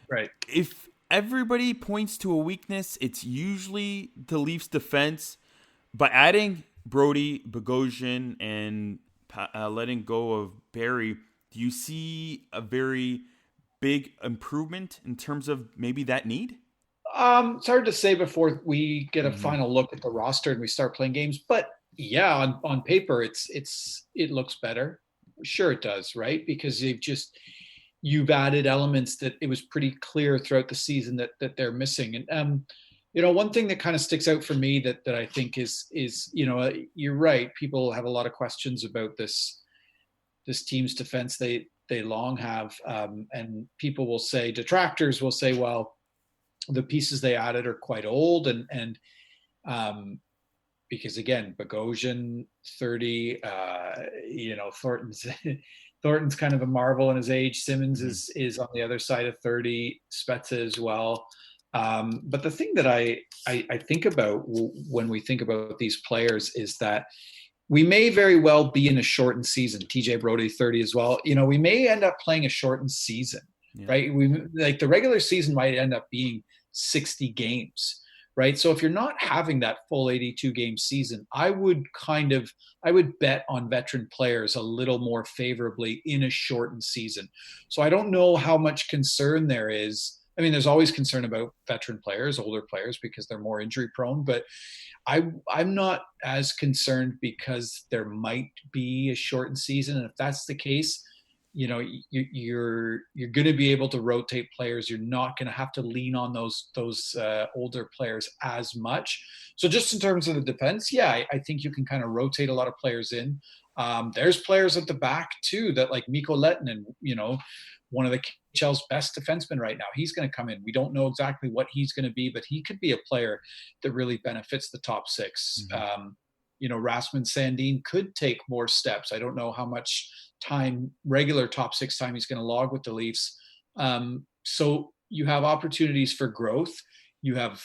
Right. If everybody points to a weakness, it's usually the Leafs' defense. By adding Brodie, Bogosian, and letting go of Barrie, do you see a very big improvement in terms of maybe that need? It's hard to say before we get a final look at the roster and we start playing games, but yeah, on paper, it looks better. Sure it does, right? Because you've added elements that it was pretty clear throughout the season that they're missing. And, one thing that kind of sticks out for me that I think is, you're right. People have a lot of questions about this team's defense. They long have, and people will say, detractors will say, well, the pieces they added are quite old, and because again, Bogosian 30, Thornton's kind of a marvel in his age. Simmonds is on the other side of 30, Spezza as well. But the thing that I think about when we think about these players is that we may very well be in a shortened season. TJ Brodie 30 as well. We may end up playing a shortened season, right? The regular season might end up being 60 games, right? So if you're not having that full 82 game season, I would bet on veteran players a little more favorably in a shortened season. So I don't know how much concern there is. I mean, there's always concern about veteran players, older players, because they're more injury prone, but I'm not as concerned because there might be a shortened season. And if that's the case, you're going to be able to rotate players. You're not going to have to lean on those older players as much. So just in terms of the defense, yeah, I think you can kind of rotate a lot of players in. There's players at the back too that like Mikko Lehtinen, one of the KHL's best defensemen right now. He's going to come in. We don't know exactly what he's going to be, but he could be a player that really benefits the top six. Rasmus Sandin could take more steps. I don't know how much time, regular top six time, he's going to log with the Leafs. So you have opportunities for growth. You have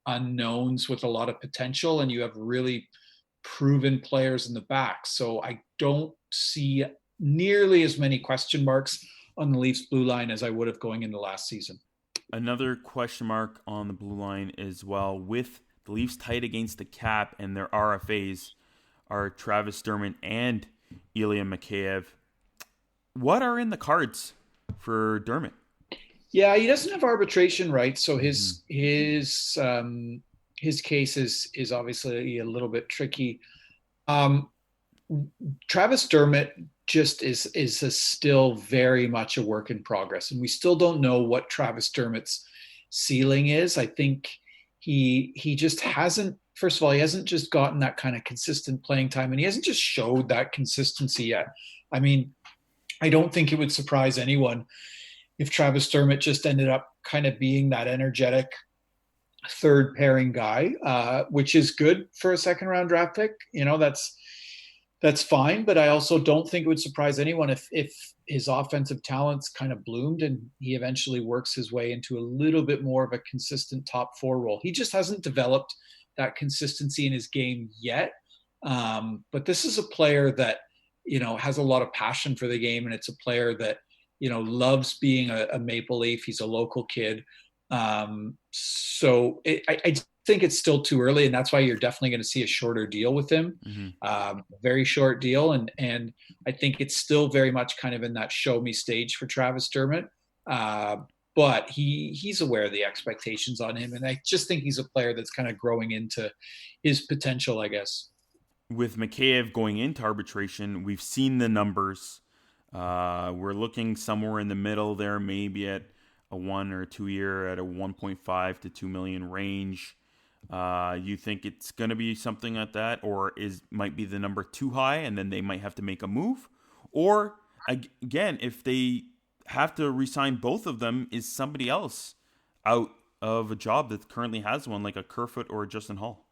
unknowns with a lot of potential, and you have really proven players in the back. So I don't see nearly as many question marks on the Leafs blue line as I would have going into last season. Another question mark on the blue line as well, with the Leafs tight against the cap and their RFAs are Travis Dermott and Ilya Mikheyev. What are in the cards for Dermott? Yeah, he doesn't have arbitration rights, so his case is obviously a little bit tricky. Travis Dermott just is still very much a work in progress, and we still don't know what Travis Dermott's ceiling is. I think he just hasn't. First of all, he hasn't just gotten that kind of consistent playing time, and he hasn't just showed that consistency yet. I mean, I don't think it would surprise anyone if Travis Dermott just ended up kind of being that energetic third pairing guy, which is good for a second round draft pick. That's fine, but I also don't think it would surprise anyone if his offensive talents kind of bloomed and he eventually works his way into a little bit more of a consistent top four role. He just hasn't developed that consistency in his game yet. But this is a player that, has a lot of passion for the game, and it's a player that, loves being a Maple Leaf. He's a local kid. So I think it's still too early, and that's why you're definitely going to see a shorter deal with him. Very short deal, and I think it's still very much kind of in that show me stage for Travis Dermott. But he's aware of the expectations on him, and I just think he's a player that's kind of growing into his potential, I guess. With Mikheyev going into arbitration, we've seen the numbers. We're looking somewhere in the middle there, maybe at a 1 or 2 year at a 1.5 to 2 million range. You think it's going to be something like that, or might be the number too high and then they might have to make a move? Or again, if they have to re-sign both of them, is somebody else out of a job that currently has one, like a Kerfoot or a Justin Hall?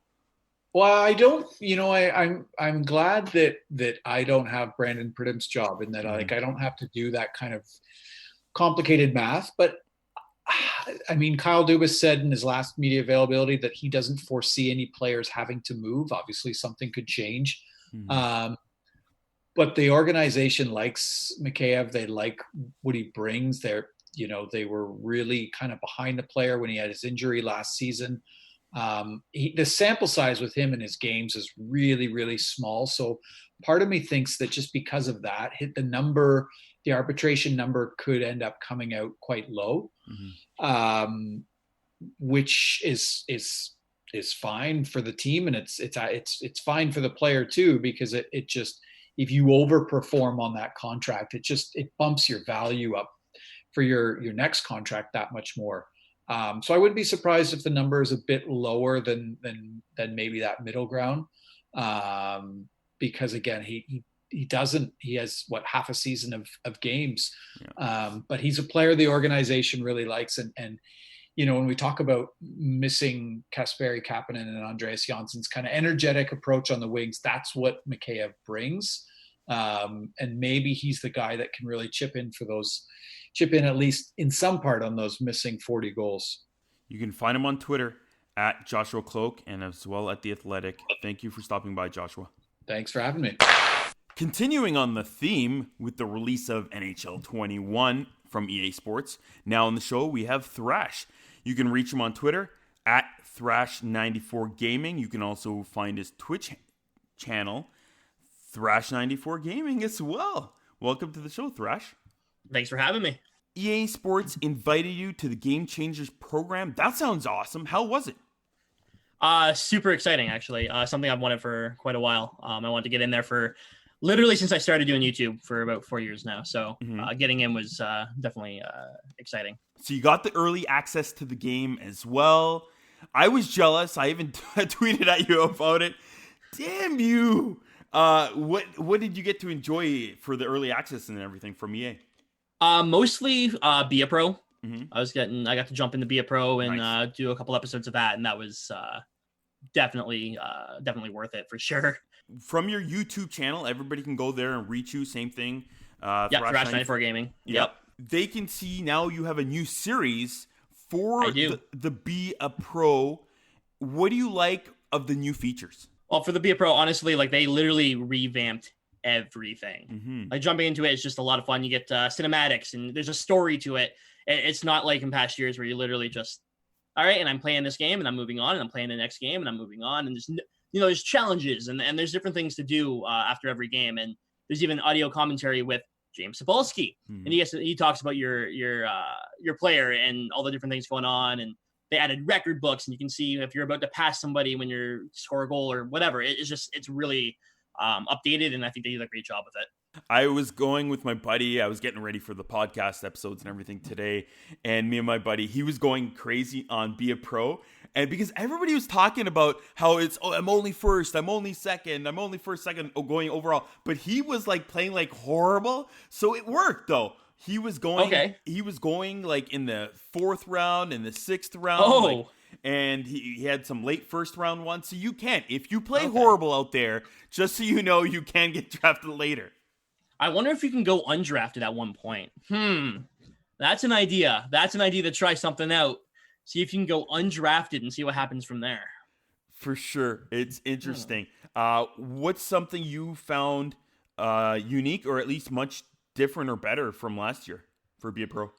Well, I don't, I'm glad that I don't have Brandon Pridham's job, and that I don't have to do that kind of complicated math. But I mean, Kyle Dubas said in his last media availability that he doesn't foresee any players having to move. Obviously, something could change. But the organization likes Mikheyev. They like what he brings. They were really kind of behind the player when he had his injury last season. The sample size with him in his games is really, really small. So part of me thinks that just because of that, the arbitration number could end up coming out quite low, which is fine for the team, and it's fine for the player too, because it just, if you overperform on that contract, it bumps your value up for your next contract that much more. So I wouldn't be surprised if the number is a bit lower than maybe that middle ground, because again, he has half a season of games, but he's a player the organization really likes, and when we talk about missing Kasperi Kapanen and Andreas Jansson's kind of energetic approach on the wings, that's what Mikheyev brings, and maybe he's the guy that can really chip in at least in some part on those missing 40 goals. You can find him on Twitter at Joshua Kloke and as well at The Athletic. Thank you for stopping by, Joshua. Thanks for having me. Continuing on the theme with the release of NHL21 from EA Sports, now on the show we have Thrash. You can reach him on Twitter at Thrash94Gaming. You can also find his Twitch channel, Thrash94Gaming, as well. Welcome to the show, Thrash. Thanks for having me. EA Sports invited you to the Game Changers program. That sounds awesome. How was it? Super exciting, actually. Something I've wanted for quite a while. I wanted to get in there for literally since I started doing YouTube for about 4 years now. So getting in was definitely exciting. So you got the early access to the game as well. I was jealous. I even tweeted at you about it. Damn you. What did you get to enjoy for the early access and everything from EA? Mostly Be a Pro. I got to jump into Be a Pro and do a couple episodes of that, and that was definitely worth it for sure. From your YouTube channel, everybody can go there and reach you. Same thing. Thrash 94 Gaming. Yep. They can see now you have a new series for the Be a Pro. What do you like of the new features? Well, for the Be a Pro, honestly, like they literally revamped everything. Like jumping into it is just a lot of fun. You get cinematics and there's a story to it. It's not like in past years where you literally just, all right, and I'm playing this game and I'm moving on and I'm playing the next game and I'm moving on, and there's challenges and there's different things to do after every game, and there's even audio commentary with James Cybulski, and he talks about your player and all the different things going on, and they added record books and you can see if you're about to pass somebody when you score a goal or whatever. It's really updated, and I think they did a great job with it. I was going with my buddy. I was getting ready for the podcast episodes and everything today. And me and my buddy, he was going crazy on Be a Pro. And because everybody was talking about how it's, I'm only first, I'm only second, I'm only first, second, going overall. But he was like playing like horrible. So it worked though. He was going like in the 4th round, in the 6th round. And he had some late first round ones. So you can, if you play horrible out there, just so you know, you can get drafted later. I wonder if you can go undrafted at one point. That's an idea. That's an idea to try something out. See if you can go undrafted and see what happens from there. For sure. It's interesting. What's something you found unique or at least much different or better from last year for Be a Pro?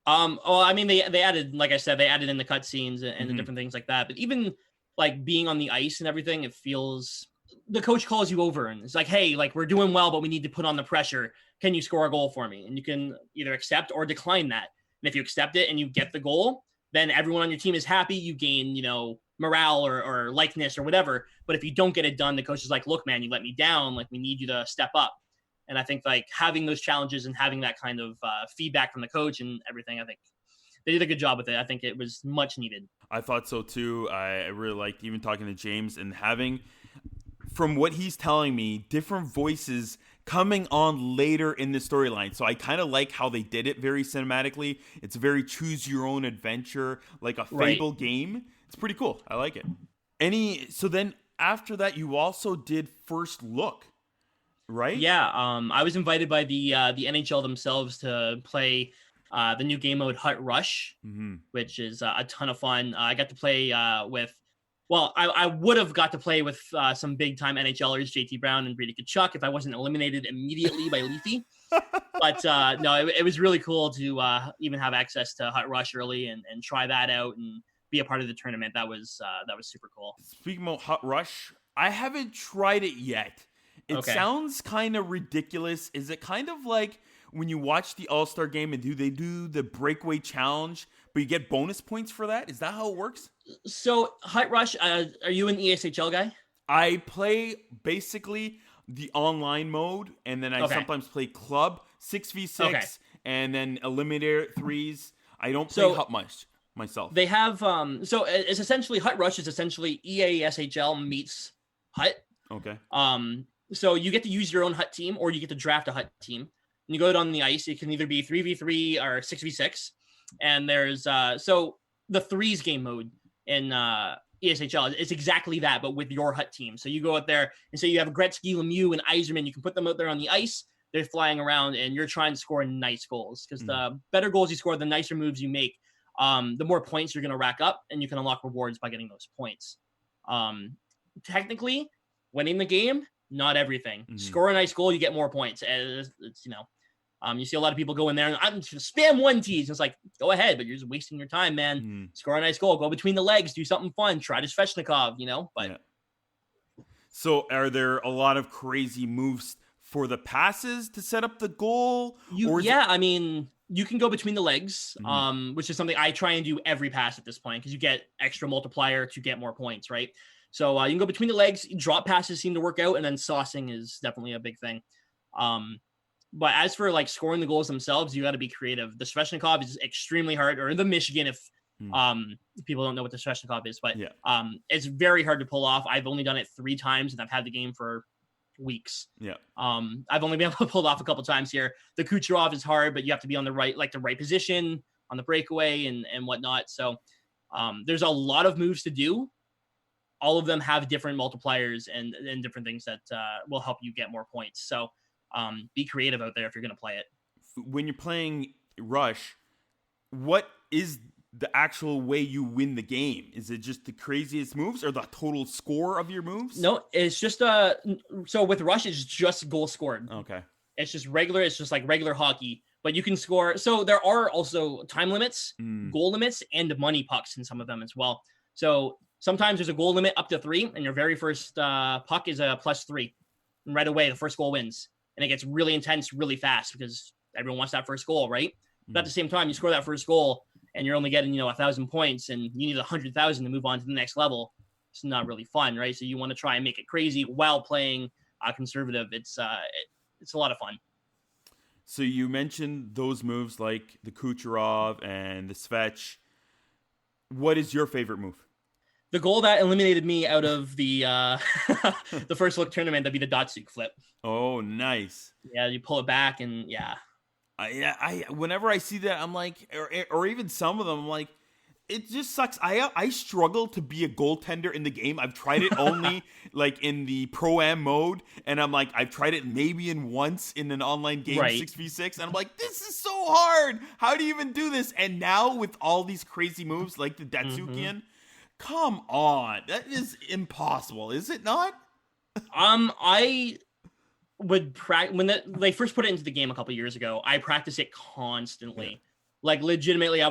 I mean, they added, like I said, they added in the cutscenes and the different things like that. But even like being on the ice and everything, it feels... The coach calls you over and it's like, hey, like we're doing well, but we need to put on the pressure. Can you score a goal for me? And you can either accept or decline that. And if you accept it and you get the goal, then everyone on your team is happy. You gain, morale or likeness or whatever. But if you don't get it done, the coach is like, look, man, you let me down. Like we need you to step up. And I think like having those challenges and having that kind of feedback from the coach and everything, I think they did a good job with it. I think it was much needed. I thought so too. I really liked even talking to James and having, from what he's telling me, different voices coming on later in the storyline. So I kind of like how they did it very cinematically. It's very choose your own adventure, like a Fable game. It's pretty cool. I like it. So then after that, you also did First Look, right? Yeah. I was invited by the NHL themselves to play the new game mode Hut Rush, which is a ton of fun. I got to play with... Well, I would have got to play with some big-time NHLers, JT Brown and Brady Tkachuk, if I wasn't eliminated immediately by Leafy. But no, it was really cool to even have access to Hut Rush early and try that out and be a part of the tournament. That was super cool. Speaking about Hut Rush, I haven't tried it yet. It sounds kind of ridiculous. Is it kind of like when you watch the All-Star game and they do the breakaway challenge, but you get bonus points for that? Is that how it works? So, Hut Rush, are you an ESHL guy? I play basically the online mode, and then I sometimes play club, 6v6, and then eliminator 3s. I don't play Hut much myself. They have, so it's essentially, Hut Rush is essentially EA SHL meets Hut. Okay. So you get to use your own Hut team, or you get to draft a Hut team. And you go out on the ice, it can either be 3v3 or 6v6. And there's, so the threes game mode in ESHL, it's exactly that, but with your Hut team. So you go out there and say you have Gretzky, Lemieux, and Yzerman. You can put them out there on the ice. They're flying around, and you're trying to score nice goals. Because the better goals you score, the nicer moves you make, the more points you're going to rack up, and you can unlock rewards by getting those points. Technically, winning the game, not everything. Score a nice goal, you get more points. It's you see a lot of people go in there and I'm just spam 1Ts. It's like, go ahead, but you're just wasting your time, man. Score a nice goal, go between the legs, do something fun, try to Svechnikov, But yeah. So are there a lot of crazy moves for the passes to set up the goal? I mean, you can go between the legs, which is something I try and do every pass at this point because you get extra multiplier to get more points, right? So you can go between the legs. Drop passes seem to work out, and then saucing is definitely a big thing. But as for like scoring the goals themselves, you got to be creative. The Svechnikov is extremely hard, or the Michigan if people don't know what the Svechnikov is, but it's very hard to pull off. I've only done it 3 times, and I've had the game for weeks. I've only been able to pull it off a couple times here. The Kucherov is hard, but you have to be on the right position on the breakaway and whatnot. So there's a lot of moves to do. All of them have different multipliers and different things that will help you get more points. So be creative out there if you're going to play it. When you're playing Rush, what is the actual way you win the game? Is it just the craziest moves or the total score of your moves? No, it's just so with Rush, it's just goal scored. Okay. It's just regular. It's just like regular hockey, but you can score. So there are also time limits, goal limits, and money pucks in some of them as well. So sometimes there's a goal limit up to 3, and your very first puck is a +3. And right away, the first goal wins. And it gets really intense really fast because everyone wants that first goal, right? But at the same time, you score that first goal and you're only getting, 1,000 points and you need 100,000 to move on to the next level. It's not really fun, right? So you want to try and make it crazy while playing conservative. It's it's a lot of fun. So you mentioned those moves like the Kucherov and the Svetch. What is your favorite move? The goal that eliminated me out of the the first look tournament, that'd be the Datsuk flip. Oh, nice. Yeah, you pull it back and I whenever I see that, I'm like, or even some of them, I'm like, it just sucks. I struggle to be a goaltender in the game. I've tried it only like in the Pro-Am mode, and I'm like, I've tried it maybe once in an online game, right. 6v6, and I'm like, this is so hard. How do you even do this? And now with all these crazy moves like the Datsukian, come on, that is impossible, is it not? I would practice when they first put it into the game a couple years ago. I practiced it constantly. Yeah. Like legitimately, I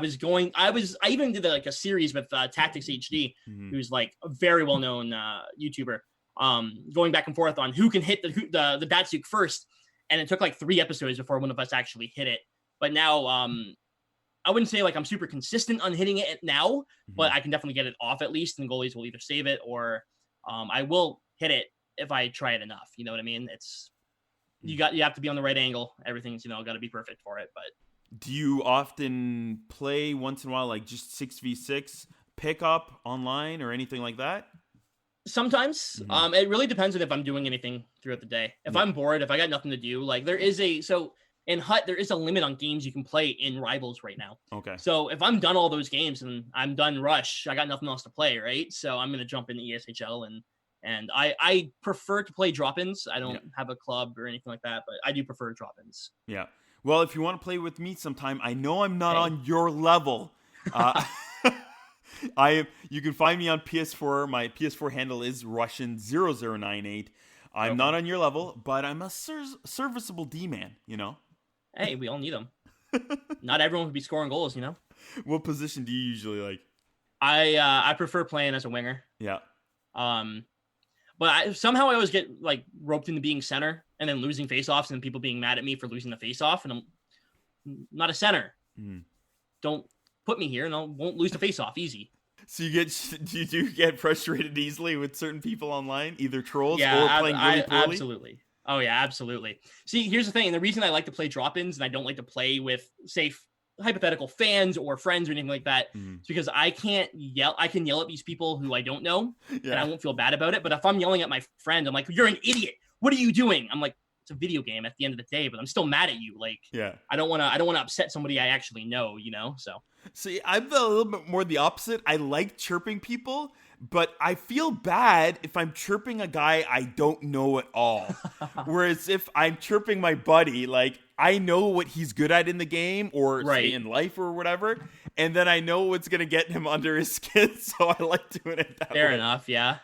even did like a series with Tactics HD, who's like a very well known YouTuber, going back and forth on who can hit the Datsuk first, and it took like 3 episodes before one of us actually hit it. But now, I wouldn't say like I'm super consistent on hitting it now, but I can definitely get it off at least, and goalies will either save it or I will hit it if I try it enough. You know what I mean? It's you have to be on the right angle. Everything's got to be perfect for it, but. Do you often play once in a while, like just 6v6 pickup online or anything like that? Sometimes. It really depends on if I'm doing anything throughout the day. If I'm bored, if I got nothing to do, like in Hut, there is a limit on games you can play in Rivals right now. Okay. So if I'm done all those games and I'm done Rush, I got nothing else to play, right? So I'm going to jump into ESHL and I prefer to play drop-ins. I don't have a club or anything like that, but I do prefer drop-ins. Yeah. Well, if you want to play with me sometime, I know I'm not on your level. You can find me on PS4. My PS4 handle is Russian0098. I'm not on your level, but I'm a serviceable D-man, Hey, we all need them. Not everyone would be scoring goals, What position do you usually like? I prefer playing as a winger. Yeah. But somehow I always get like roped into being center and then losing faceoffs and people being mad at me for losing the faceoff, and I'm not a center. Don't put me here and I won't lose the faceoff easy. So you do get frustrated easily with certain people online, either trolls or playing really poorly? Absolutely. Oh yeah, absolutely. See, here's the thing. And the reason I like to play drop-ins and I don't like to play with, say, hypothetical fans or friends or anything like that, it's because I can't yell. I can yell at these people who I don't know, and I won't feel bad about it. But if I'm yelling at my friend, I'm like, "You're an idiot. What are you doing?" I'm like, "It's a video game at the end of the day, but I'm still mad at you." Like, I don't want to upset somebody I actually know, So see, I'm a little bit more the opposite. I like chirping people, but I feel bad if I'm chirping a guy I don't know at all. Whereas if I'm chirping my buddy, like I know what he's good at in the game or say in life or whatever, and then I know what's going to get him under his skin, so I like doing it that way. Fair enough, yeah.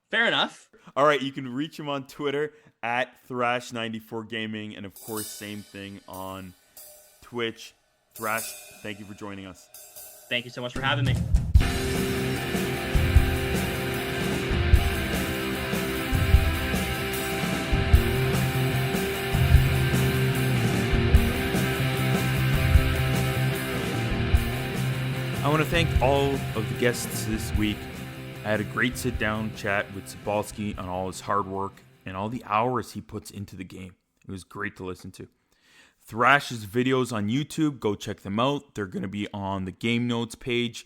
Fair enough. All right, you can reach him on Twitter at Thrash94Gaming, and of course, same thing on Twitch. Thrash, thank you for joining us. Thank you so much for having me. I want to thank all of the guests this week. I had a great sit-down chat with Cybulski on all his hard work and all the hours he puts into the game. It was great to listen to. Thrash's videos on YouTube, go check them out. They're going to be on the Game Notes page.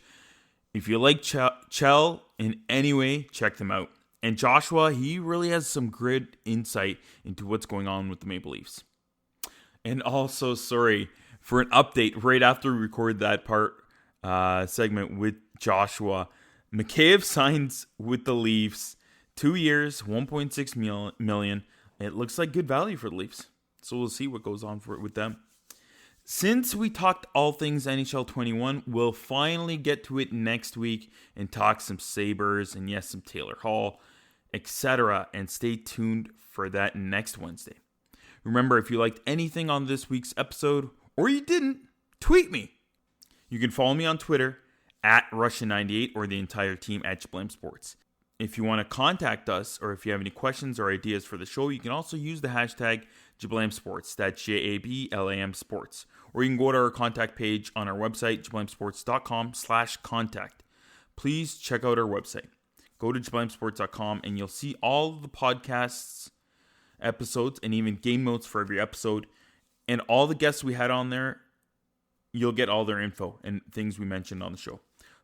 If you like Chell in any way, check them out. And Joshua, he really has some good insight into what's going on with the Maple Leafs. And also, sorry for an update right after we recorded that segment with Joshua. Mikheyev signs with the Leafs, 2 years, $1.6 million. It looks like good value for the Leafs. So we'll see what goes on with them. Since we talked all things NHL21, we'll finally get to it next week and talk some Sabres and yes, some Taylor Hall, etc. And stay tuned for that next Wednesday. Remember, if you liked anything on this week's episode, or you didn't, tweet me. You can follow me on Twitter at Russian98 or the entire team at Jablam Sports. If you want to contact us or if you have any questions or ideas for the show, you can also use the hashtag Jablam Sports. That's JABLAM Sports. Or you can go to our contact page on our website, jablamsports.com/contact. Please check out our website. Go to jablamsports.com and you'll see all of the podcasts episodes and even game notes for every episode. And all the guests we had on there, you'll get all their info and things we mentioned on the show.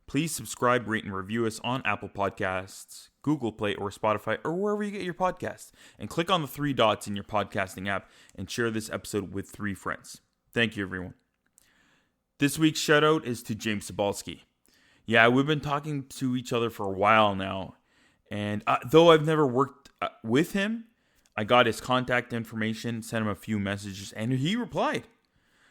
Please subscribe, rate, and review us on Apple Podcasts, Google Play, or Spotify, or wherever you get your podcasts. And click on the 3 dots in your podcasting app and share this episode with 3 friends. Thank you, everyone. This week's shout out is to James Cybulski. Yeah, we've been talking to each other for a while now. And though I've never worked with him, I got his contact information, sent him a few messages, and he replied.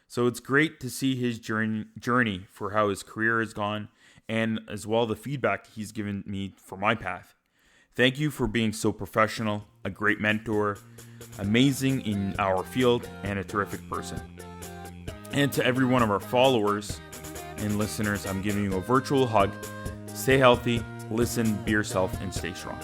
So it's great to see his journey for how his career has gone, and as well the feedback he's given me for my path. Thank you for being so professional, a great mentor, amazing in our field, and a terrific person. And to every one of our followers and listeners, I'm giving you a virtual hug. Stay healthy, listen, be yourself, and stay strong.